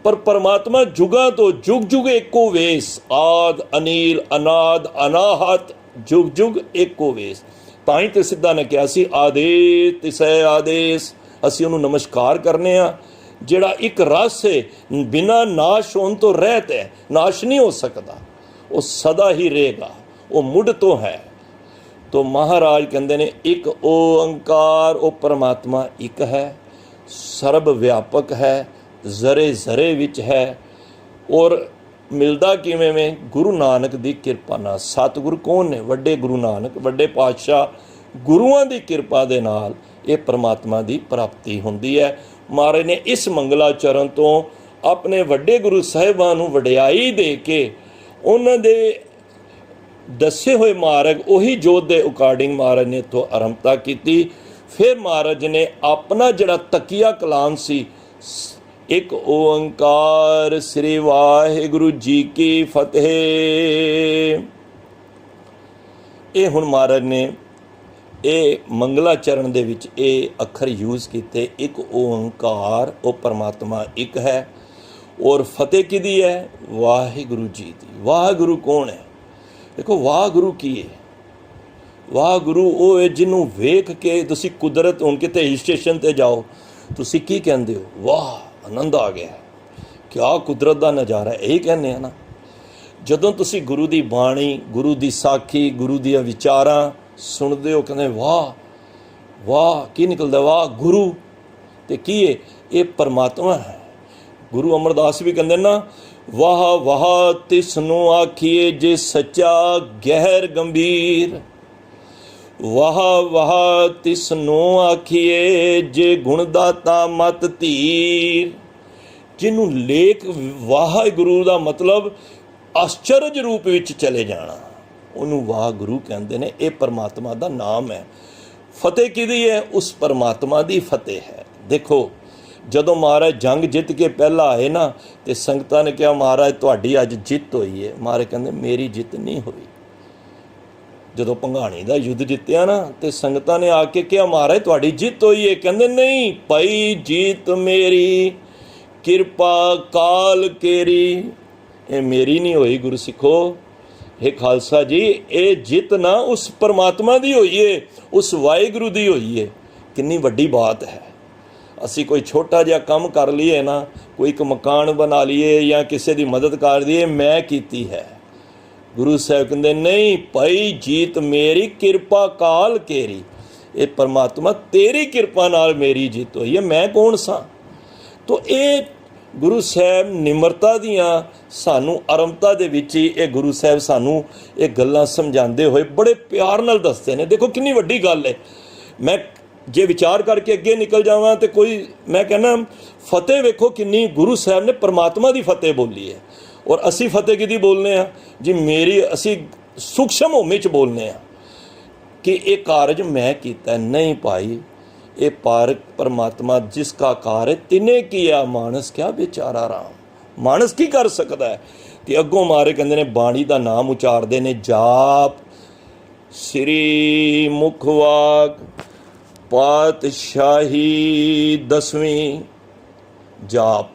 ਪਰ ਪਰਮਾਤਮਾ ਜੁਗਾਂ ਤੋਂ ਜੁਗ ਜੁਗ ਏਕੋ ਵੇਸ, ਆਦ ਅਨੀਲ ਅਨਾਦ ਅਨਾਹਤ, ਜੁਗ ਜੁਗ ਏਕੋ ਵੇਸ। ਤਾਂ ਹੀ ਤੇ ਸਿੱਧਾ ਨੇ ਕਿਹਾ ਸੀ ਆਦੇ ਤਿਸੈ ਆਦੇਸ। ਅਸੀਂ ਉਹਨੂੰ ਨਮਸਕਾਰ ਕਰਨੇ ਆ ਜਿਹੜਾ ਇੱਕ ਰਸ ਹੈ, ਬਿਨਾਂ ਨਾਸ਼ ਹੋਣ ਤੋਂ ਰਹਿਤ ਹੈ, ਨਾਸ਼ ਨਹੀਂ ਹੋ ਸਕਦਾ, ਉਹ ਸਦਾ ਹੀ ਰਹੇਗਾ, ਉਹ ਮੁੱਢ ਤੋਂ ਹੈ। ਤੋ ਮਹਾਰਾਜ ਕਹਿੰਦੇ ਨੇ ਇੱਕ ਓੰਕਾਰ, ਉਹ ਪਰਮਾਤਮਾ ਇੱਕ ਹੈ, ਸਰਬ ਵਿਆਪਕ ਹੈ, ਜ਼ਰੇ ਜ਼ਰੇ ਵਿੱਚ ਹੈ। ਔਰ ਮਿਲਦਾ ਕਿਵੇਂ ਵੇਂ? ਗੁਰੂ ਨਾਨਕ ਦੀ ਕਿਰਪਾ ਨਾਲ। ਸਤਿਗੁਰੂ ਕੌਣ ਨੇ? ਵੱਡੇ ਗੁਰੂ ਨਾਨਕ, ਵੱਡੇ ਪਾਤਸ਼ਾਹ, ਗੁਰੂਆਂ ਦੀ ਕਿਰਪਾ ਦੇ ਨਾਲ ਇਹ ਪਰਮਾਤਮਾ ਦੀ ਪ੍ਰਾਪਤੀ ਹੁੰਦੀ ਹੈ। ਮਹਾਰਾਜ ਨੇ ਇਸ ਮੰਗਲਾਚਰਨ ਤੋਂ ਆਪਣੇ ਵੱਡੇ ਗੁਰੂ ਸਾਹਿਬਾਨ ਨੂੰ ਵਡਿਆਈ ਦੇ ਕੇ ਉਹਨਾਂ ਦੇ ਦੱਸੇ ਹੋਏ ਮਾਰਗ, ਉਹੀ ਜੋਤ ਦੇ ਅਕੋਰਡਿੰਗ ਮਹਾਰਾਜ ਨੇ ਇੱਥੋਂ ਆਰੰਭਤਾ ਕੀਤੀ। ਫਿਰ ਮਹਾਰਾਜ ਨੇ ਆਪਣਾ ਜਿਹੜਾ ਤਕੀਆ ਕਲਾਮ ਸੀ, ਇੱਕ ਓੰਕਾਰ ਸ੍ਰੀ ਵਾਹਿਗੁਰੂ ਜੀ ਕੀ ਫਤਿਹ, ਇਹ ਹੁਣ ਮਹਾਰਾਜ ਨੇ ਇਹ ਮੰਗਲਾਚਰਨ ਦੇ ਵਿੱਚ ਇਹ ਅੱਖਰ ਯੂਜ਼ ਕੀਤੇ। ਇੱਕ ਓੰਕਾਰ, ਉਹ ਪਰਮਾਤਮਾ ਇੱਕ ਹੈ। ਔਰ ਫਤਿਹ ਕਿਹਦੀ ਹੈ? ਵਾਹਿਗੁਰੂ ਜੀ ਦੀ। ਵਾਹਿਗੁਰੂ ਕੌਣ ਹੈ? ਦੇਖੋ ਵਾਹਿਗੁਰੂ ਕੀ ਹੈ? ਵਾਹਿਗੁਰੂ ਉਹ ਹੈ ਜਿਹਨੂੰ ਵੇਖ ਕੇ ਤੁਸੀਂ ਕੁਦਰਤ, ਹੁਣ ਕਿਤੇ ਹਿਲ ਸਟੇਸ਼ਨ 'ਤੇ ਜਾਓ, ਤੁਸੀਂ ਕੀ ਕਹਿੰਦੇ ਹੋ? ਵਾਹ, ਆਨੰਦ ਆ ਗਿਆ, ਕਿਆ ਕੁਦਰਤ ਦਾ ਨਜ਼ਾਰਾ। ਇਹੀ ਕਹਿੰਦੇ ਆ ਨਾ। ਜਦੋਂ ਤੁਸੀਂ ਗੁਰੂ ਦੀ ਬਾਣੀ, ਗੁਰੂ ਦੀ ਸਾਖੀ, ਗੁਰੂ ਦੀਆਂ ਵਿਚਾਰਾਂ ਸੁਣਦੇ ਹੋ, ਕਹਿੰਦੇ ਵਾਹ ਵਾਹ, ਕੀ ਨਿਕਲਦਾ? ਵਾਹ ਗੁਰੂ। ਤੇ ਕੀ ਹੈ? ਇਹ ਪਰਮਾਤਮਾ ਹੈ गुरु अमरदास भी कहते ना, वाह वाह तिसनु आखिए जे सच्चा गहर गंभीर, वाह वाह तिसनु आखिए जे गुणदाता मत धीर। जिन्हों लेख वाहगुरु का मतलब आश्चर्य रूप विच चले जाना, उन्होंने वाहगुरु कहते हैं। ये परमात्मा का नाम है। फतेह किहदी है? उस परमात्मा की फतेह है। देखो जदों महाराज जंग जित के पहला आए ना, तो संगतां ने कहा महाराज तुहाडी अज जित हुई है। महाराज कहते मेरी जित नहीं हुई। जदों भंगाणी का युद्ध जित्या ना, तो संगतां ने आके कहा महाराज तुहाडी जित हुई है। कहते नहीं भाई, जीत मेरी किरपा काल केरी, ये मेरी नहीं हुई गुरु सिखो। हे खालसा जी, ये जित ना उस परमात्मा की हुई है, उस वाहिगुरु की हुई है। कितनी वड्डी बात है। असी कोई छोटा जिहा काम कर लीए ना, कोई एक मकान बना लीए या किसी की मदद कर दीए, मैं कीती है। गुरु साहब कहते नहीं भाई, जीत मेरी किरपा काल केरी, ये परमात्मा तेरी किरपा नाल मेरी जीत हुई है, मैं कौन सा। तो ये गुरु साहब निमरता दियाँ सानू आरंभता दे विच ही ये गुरु साहब सानू ये गल्लां समझाते हुए बड़े प्यार नाल दसते हैं। देखो कितनी वड्डी गल है। मैं जे विचार करके अगे निकल जावां तो कोई, मैं कहना फतेह वेखो कितनी गुरु साहब ने परमात्मा की फतेह बोली है। और असी फतेह किहदी बोलने आ जी, मेरी असी सूक्ष्म होमे च बोलने आ कि ये कारज मैं कीता। नहीं भाई, ये पारक परमात्मा जिसका कार्य तिने किया, मानस क्या बेचारा राम। मानस की कर सकता है। तो अगों मारे कहते ने बाणी का नाम उचारते ने, जाप श्री मुखवाक पातशाही दसवीं। जाप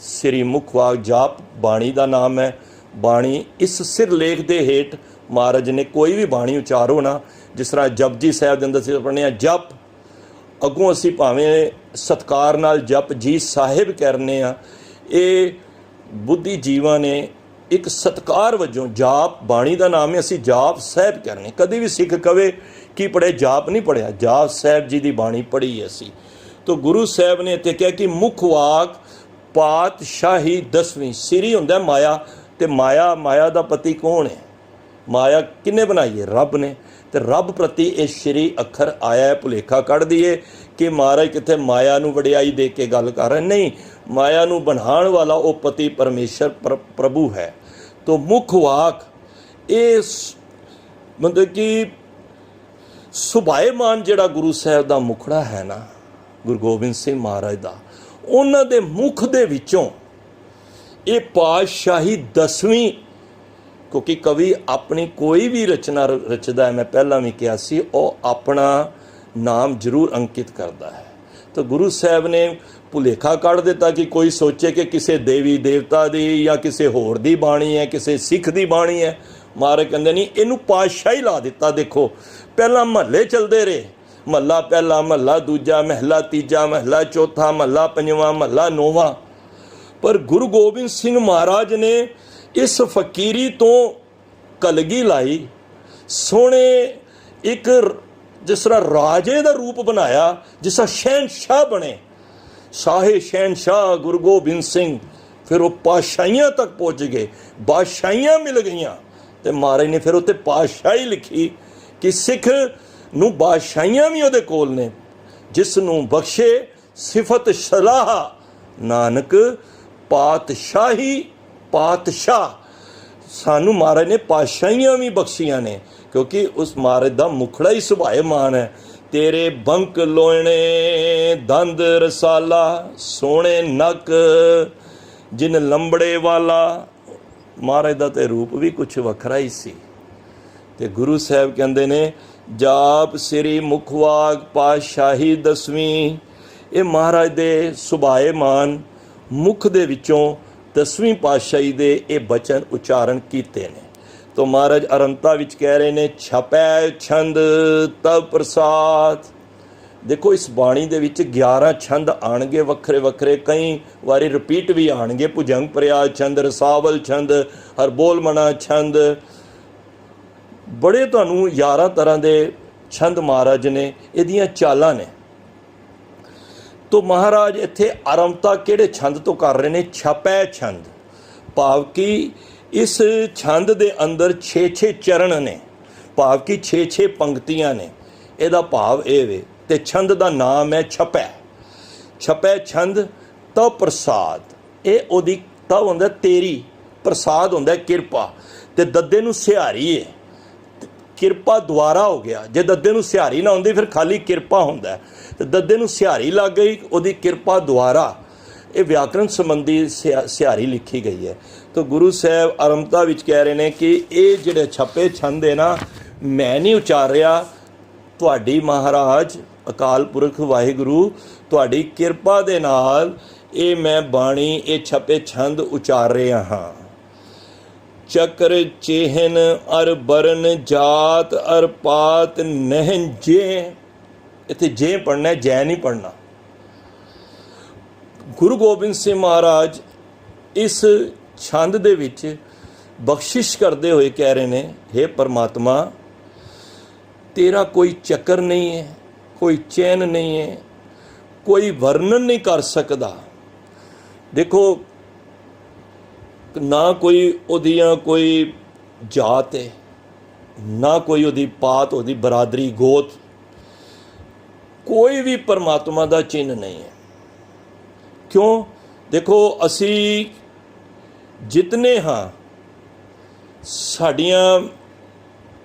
श्री मुखवाक, जाप बाणी का नाम है। बाणी इस सिरलेख के हेठ महाराज ने कोई भी बाणी उचारो ना, जिस तरह जपजी साहब के अंदर से पढ़ने जप, अगों असी भावें सत्कार नाल जप जी साहिब करने आ, ये बुद्धिजीवां ने एक सत्कार वजों जाप बाणी का नाम है, असी जाप साहिब करने। कभी भी सिख कवे कि पढ़े, जाप नहीं पढ़िया, जाप साहिब जी की बाणी पढ़ी है असी। तो गुरु साहब ने इत्थे कहा कि मुखवाक पातशाही दसवीं। सिरी हुंदा माया, तो माया, माया का पति कौन है? माया किन्ने बनाई है? रब ने। तो रब प्रति ये श्री अखर आया है, भुलेखा कढ़ दिए कि महाराज कितने माया नूं वडियाई दे के गल कर रहे। नहीं, माया नूं बनाण वाला वो पति परमेश्वर प्रभु है। तो मुख वाक ये मतलब कि सुभाएमान जिहड़ा गुरु साहब का मुखड़ा है ना, गुरु गोबिंद सिंह महाराज का, उन्हां दे मुख दे विचों ये पातशाही दसवीं, क्योंकि कवि अपनी कोई भी रचना रचदा है, मैं पहला भी कहा सी, वो अपना नाम जरूर अंकित करता है। तो गुरु साहब ने भुलेखा कढ़ दिता कि कोई सोचे कि किसी देवी देवता की या किसी होर दी बाणी है, किसी सिख की बाणी है। महाराज कहते नहीं, इनू पातशाही ला दिता। देखो पहला महल्ले चलते रहे, महला पहला, महला दूजा, महला तीजा, महला चौथा, महला पंजवां, महला नौवां, पर गुरु गोबिंद सिंह महाराज ने इस फकीरी तो कलगी लाई, सोने एक जिस तरह राजे का रूप बनाया, जिस तरह शहनशाह बने, शाहे शहनशाह गुरु गोबिंद सिंह। फिर वो पातशाहियां तक पहुँच गए, बादशाहियां मिल गई, तो महाराज ने फिर उत्ते पातशाही लिखी कि सिख नूं बादशाहियां भी उहदे कोल ने, जिसनूं बख्शे सिफत सलाह नानक पातशाही पातशाह। सानू महाराज ने पातशाहियां भी बख्शियां ने, क्योंकि उस महाराज का मुखड़ा ही सुभाएमान है। तेरे बंक लोयने दंद रसाला, सोने नक जिन लंबड़े वाला। महाराज का तो रूप भी कुछ वखरा ही सी। ते गुरु साहब कहते ने जाप श्री मुखवाक पातशाही दसवीं, ये महाराज दे सुभाएमान मुख दे विचों दसवीं पातशाही दे ये बचन उच्चारण कीते ने। तो महाराज अरंता विच कह रहे ने छपै छंद तब प्रसाद। देखो इस बाणी दे विच 11 छंद आणगे वखरे वखरे, कई वारी रिपीट भी आणगे, भुजंग प्रयाग छंद, रसावल छंद, हरबोल मना छंद, बड़े तुहानूं 11 तरह के छंद महाराज ने इहदियां चालां ने। तो महाराज इत्थे आरंभता किहड़े छंद तो कर रहे ने? छपै छंद, भाव कि इस छंद दे अंदर 6-6 चरण ने, भाव कि 6-6 पंक्तियां ने। इहदा भाव ये वे, ते छंद दा नाम है छपै। छपै छंद त प्रसाद, ये ओदी त हुंदा तेरी, प्रसाद हुंदा किरपा, ते दद्दे नूं सिहारी है, किरपा द्वारा हो गया। जे दद्दे नूं सिहारी ना हुंदी फिर खाली किरपा हुंदा है, ते दद्दे नूं सिहारी लग गई, ओदी किरपा द्वारा। ये व्याकरण संबंधी सिहारी लिखी गई है। तो गुरु साहब आरंभता विच कह रहे हैं कि ये जिहड़े छपे छंद है ना, मैं नहीं उचारिया, तुहाडी महाराज अकाल पुरख वाहिगुरु तुहाडी किरपा दे नाल ये मैं बाणी ये छपे छंद उचार रहा हाँ। चक्र चेहन अर बरन जात अर पात नहन जे, इत्थे जे पढ़ना है, जै नहीं पढ़ना। गुरु गोबिंद सिंह महाराज इस छंद दे विच बख्शिश करते हुए कह रहे हैं, हे परमात्मा तेरा कोई चक्कर नहीं है, कोई चैन नहीं है, कोई वर्णन नहीं कर सकता। देखो ना कोई ओदियां कोई जात है, ना कोई ओदी पात, ओदी बरादरी, गोत, कोई भी परमात्मा दा चिन्ह नहीं है। क्यों? देखो असी जितने हाँ, साड़ियाँ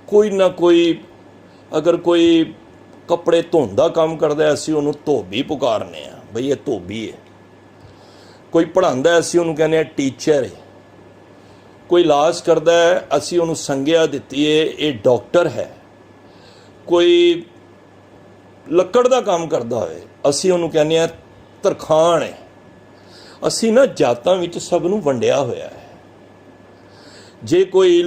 कोई ना कोई, अगर कोई कपड़े धोन दा काम करदा है असी उन्होंने धोबी पुकारने आ, बई ये धोबी है। कोई पढ़ांदा है असी उन्होंने कहने टीचर है। कोई इलाज करदा है असी उन्होंने संज्ञा दिती है ये डॉक्टर है। कोई लक्कड़ दा काम करदा होए असी उन्होंने कहने तरखान है। असी ना जातां विच सब नूं वंडिया होया है। जे कोई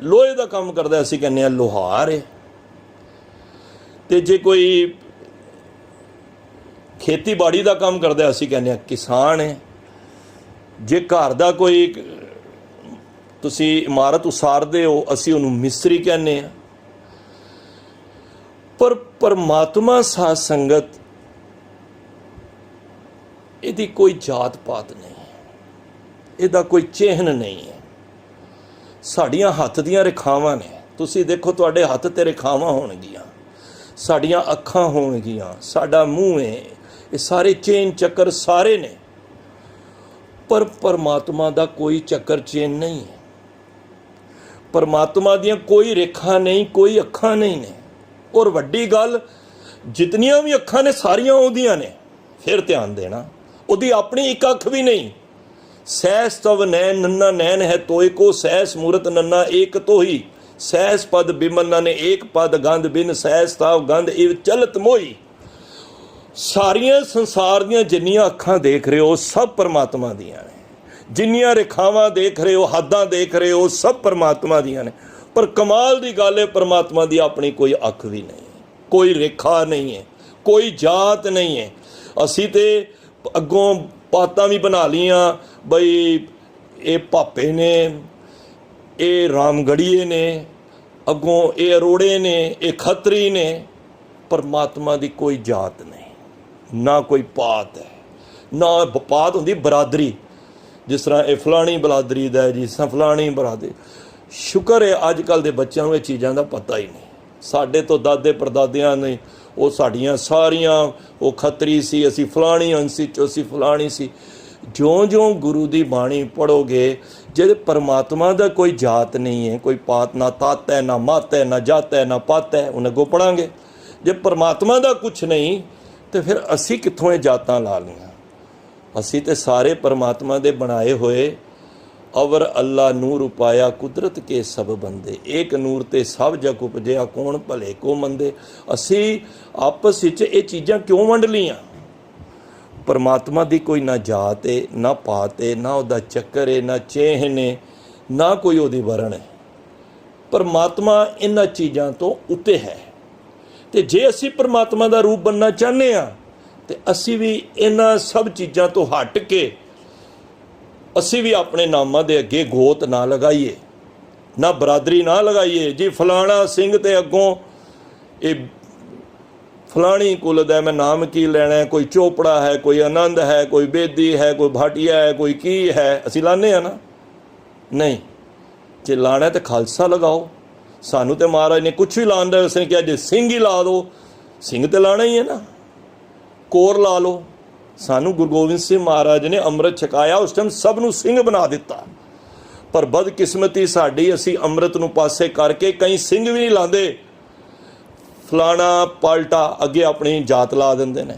लोहे दा काम करदा असी कहने लोहार है, ते जे कोई खेती बाड़ी दा काम करदा असी कहने किसान है। जे घर दा कोई तुसी इमारत उसारदे हो असी उन्होंने मिस्त्री कहने हैं। पर परमात्मा साध संगत इहदी कोई जात पात नहीं, इहदा कोई चिन्ह नहीं है। साड़ियाँ हत्थ दियां रेखावां ने, तुसी देखो तुहाडे हत्थ ते रेखावां होणगियां, साड़ियाँ अखां होणगियां, साडा मूँह है, ये सारे चेन चक्कर सारे ने। पर परमात्मा दा कोई चक्कर चेन नहीं है। परमात्मा दियां कोई रेखा नहीं, कोई अखां नहीं ने। और वड्डी गल, जितनियां भी अखां ने सारियां ओदियां ने। फिर ध्यान देना, ओदी अपनी एक अख भी नहीं। सहस तव नैन नन्ना नैन है तोय को, सहस मूरत नन्ना एक तो ही, सहस पद बिमल ने एक पद गंध बिन, सहस ताव गंध इव चलत मोही। सारियां संसार दियां जिन्नियां अखां देख रहे हो सब परमात्मा दियां ने। जिन्नियां रेखावां देख रहे हो, हद्दां देख रहे हो, सब परमात्मा दियां ने। पर कमाल दी गल है, परमात्मा दी अपनी कोई अख भी नहीं, कोई रेखा नहीं है, कोई जात नहीं है। असी ते अगों पातां भी बना लियां, बई ये भापे ने, ये रामगढ़िए ने, अगों ये अरोड़े ने, ये खत्री ने। परमात्मा दी कोई जात नहीं, ना कोई पात है, ना पात होंदी बरादरी। जिस तरह ये फलानी बरादरी दा है, जिस तरह फलानी बरादरी। शुक्र है अजकल के बच्चों को ये चीज़ों का पता ही नहीं। साडे तो दादे परदादियां ने वो साड़ियाँ सारियां वो खतरी सी, असी फलानी अंसी चो असी फलानी सी। ज्यों ज्यों गुरु की बाणी पढ़ोगे, जे परमात्मा का कोई जात नहीं है, कोई पात, ना तात है, ना मत है, ना जात है, ना पत है, उन्हें अगों पढ़ांगे। जे परमात्मा का कुछ नहीं तो फिर असी कित्थों जातां ला लियां। असी तो सारे परमात्मा दे बनाए हुए, अवर अल्लाह नूर उपाया कुदरत के सब बंदे, एक नूर ते सब जग उपजया कौन भले को मंदे। असी आपस विच ये चीज़ां क्यों वंड लियां? परमात्मा दी कोई ना जात है, ना पात है, ना उहदा चक्कर है, ना चेहन है, ना कोई उहदी वरण है। परमात्मा इन्हां चीज़ां तो उत्ते है। ते जे असी परमात्मा दा रूप बनना चाहते हैं तो असी भी इन्हां सब चीज़ां तो हट के असी भी अपने नामां दे अगे गोत ना लगाइए, ना बरादरी ना लगाइए। जी फलाना सिंह ते अगों ये फलानी कुल दा मैं नाम की लैना है, कोई चोपड़ा है, कोई आनंद है, कोई बेदी है, कोई भाटिया है, कोई की है, असी लाने ना। नहीं, जे लाना है तो खालसा लगाओ। सानू तो महाराज ने कुछ भी लाने का उसने कहा जे सिंह ही ला दो, सिंह तो लाना ही है ना, कोर ला लो। सानू गुरु गोबिंद सिंह महाराज ने अमृत छकाया, उस टाइम सब नू सिंह बना दिता, पर बदकिस्मती साडी असी अमृत नू पासे करके कई सिंह भी नहीं लाते, फलाना पलटा अगे अपनी जात ला देंदे ने,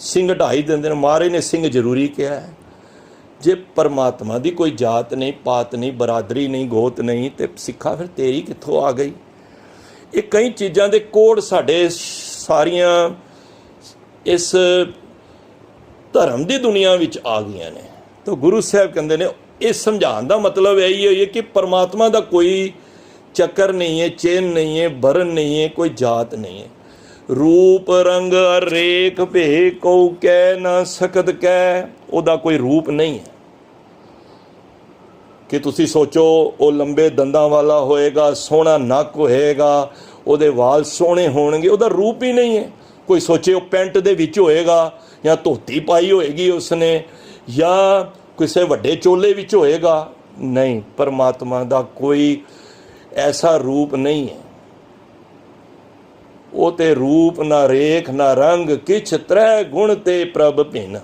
सिंह ढाई देंदे ने। महाराज ने सिंह जरूरी किया है। जे परमात्मा की कोई जात नहीं, पात नहीं, बरादरी नहीं, गोत नहीं, तो सिक्खा फिर तेरी कित्थों आ गई। ये कई चीज़ों के कोड साढ़े सारिया इस धर्म की दुनिया विच आ गई ने। तो गुरु साहब कहते हैं इस समझाने का मतलब यही है कि परमात्मा का कोई चक्कर नहीं है, चेन नहीं है, बरन नहीं है, कोई जात नहीं है। रूप रंग अरेख भे को कह ना सकत कह, ओदा कोई रूप नहीं है कि तुसी सोचो वो लंबे दंदां वाला होएगा, सोहना नक होएगा, ओदे वाल सोहने होणगे, ओदा रूप ही नहीं है। कोई सोचे वो पेंट दे विच होएगा या धोती पाई होएगी उसने या किसी वड्डे चोले विच होएगा, नहीं, परमात्मा दा कोई ऐसा रूप नहीं है। वो ते रूप ना रेख ना रंग किछ त्रै गुण ते प्रभ भिन्न।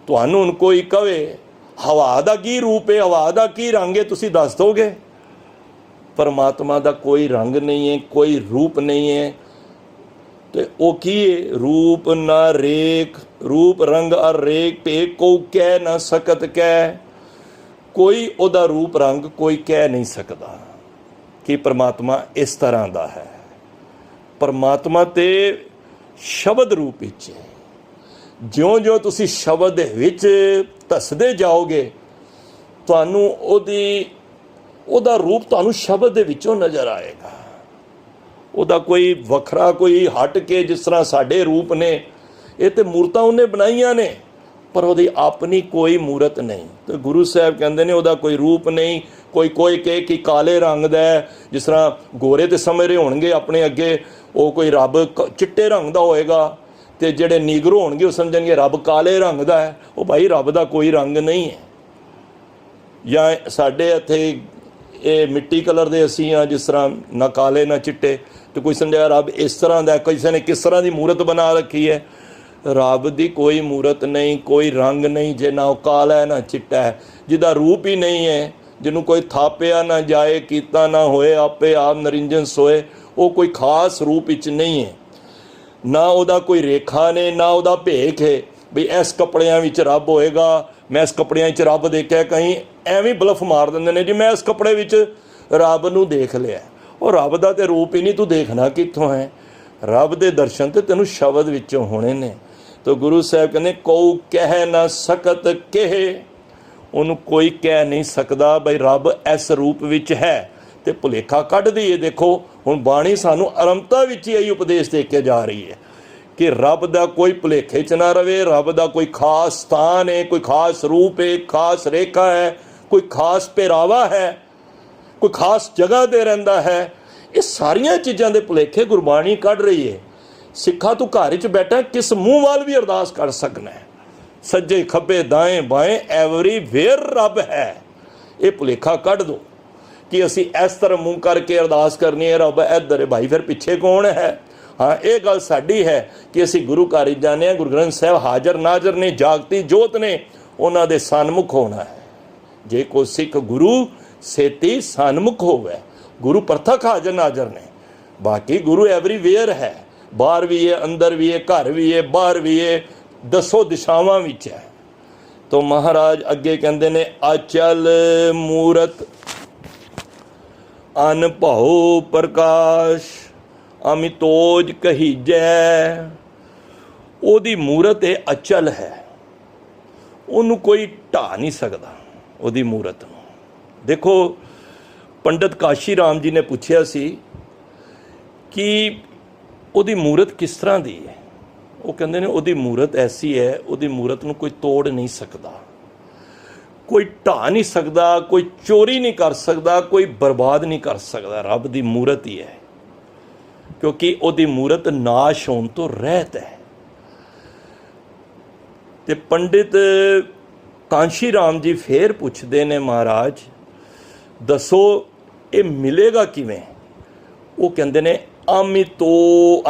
तुहानू हुण कोई कहे हवा दा की रूप है, हवा दा की रंग है, तुसी दस दोगे? परमात्मा दा कोई रंग नहीं है, कोई रूप नहीं है। तो वो की है? रूप ना रेख, रूप रंग और रेख पे को कह ना सकत कह। कोई ओदा रूप रंग कोई कह नहीं सकता कि परमात्मा इस तरह का है। परमात्मा ते शब्द रूप विच है। ज्यों ज्यों तुसी शब्द विच धसदे जाओगे तुहानू ओदा रूप तुहानू शब्द दे विचों नज़र आएगा। ओदा कोई वखरा कोई हट के जिस तरह साडे रूप ने, ये तो मूर्तां उन्हें बनाईयां ने, पर ओदी अपनी कोई मूरत नहीं। तो गुरु साहब कहते हैं ओदा कोई रूप नहीं। कोई कहे कि काले रंग दा है, जिस तरह गोरे तो समझ रहे होणगे अपने अगे वो कोई रब चिट्टे रंग का होएगा, तो जेडे नीगरो होणगे वो समझणगे रब काले रंग का है। वो भाई रब का कोई रंग नहीं है। या साडे इत्थे ये मिट्टी कलर दे असीं हाँ, जिस तरह ना काले ना चिट्टे, तो कोई समझा रब इस तरह का, किसी ने किस तरह की मूरत बना रखी है। रब की कोई मूरत नहीं, कोई रंग नहीं, जे ना काला है ना चिट्टा है, जिदा रूप ही नहीं है, जिन्हों कोई थापिया ना जाए, कीता ना होए, आपे आप नरिंजन सोए, वो कोई खास रूप विच नहीं है। ना उदा कोई रेखा ने, ना उदा भेख है भी इस कपड़ियां विच रब होएगा, मैं इस कपड़ियां विच रब देखा। कहीं एवं ब्लफ मार देंदे ने जी मैं इस कपड़े विच रब नूं देख लिया। और रब दा ते रूप ही नहीं, तू देखना कित्थों है? रब दे दर्शन ते तैनूं शब्द विचों होने ने। तो गुरु साहब कहते को कह ना सकत कहे, उन्होंने कोई कह नहीं सकता बई रब इस रूप विच है। तो भुलेखा कढ़ दईए। देखो हुण बाणी सानू आरंभता विच यही उपदेश दे के जा रही है कि रब दा कोई भुलेखे च ना रवे। रब दा कोई खास स्थान है, कोई खास रूप है, खास रेखा है, कोई खास पहरावा है, कोई खास जगह ते रहिंदा है। ये सारिया चीज़ों के भुलेखे गुरबाणी कढ़ रही है। सिखा तू घर च बैठा किस मूँह वाल भी अरदास कर सकना है, सज्जे खब्बे दाएं बाएं एवरीवेयर रब है। ये भुलेखा कढ़ दो कि असी इस तरह मूँह करके अरदास करनी है रब इधर है, भाई फिर पिछे कौन है? हाँ, ये गल साडी है कि असी गुरु घर जाने, गुरु ग्रंथ साहब हाजर नाजर ने, जागती जोत ने, उन्हां दे सन्मुख होना है। जे को सिख गुरु सेती सन्मुख होवे। गुरु प्रथक हाजर नाजर ने, बाकी गुरु एवरीवेयर है, बाहर भी है, अंदर भी है, घर भी है, बाहर भी है, दसों दिशावां विच है। तो महाराज अगे कहते ने अचल मूरत अनभव प्रकाश अमितोज कहीजै। ओदी मूरत है अचल है, उन्होंने कोई ढा नहीं सकता ओदी मूरत नूं। देखो पंडित काशी राम जी ने पूछया सी कि ओदी मूरत किस तरह दी है। वो कहते हैं ओदी मूरत ऐसी है, ओदी मूरत नूं कोई तोड़ नहीं सकता, कोई ढा नहीं सकता, कोई चोरी नहीं कर सकता, कोई बर्बाद नहीं कर सकता। रब दी मूरत ही है। क्योंकि ਉਹਦੀ ਮੂਰਤ ਨਾਸ਼ ਹੋਣ ਤੋਂ ਰਹਿਤ ਹੈ। ਤੇ ਪੰਡਿਤ ਕਾਂਸ਼ੀ ਰਾਮ ਜੀ ਫੇਰ ਪੁੱਛਦੇ ਨੇ, ਮਹਾਰਾਜ ਦੱਸੋ ਇਹ ਮਿਲੇਗਾ ਕਿਵੇਂ? ਉਹ ਕਹਿੰਦੇ ਨੇ ਅਮਿਤੋ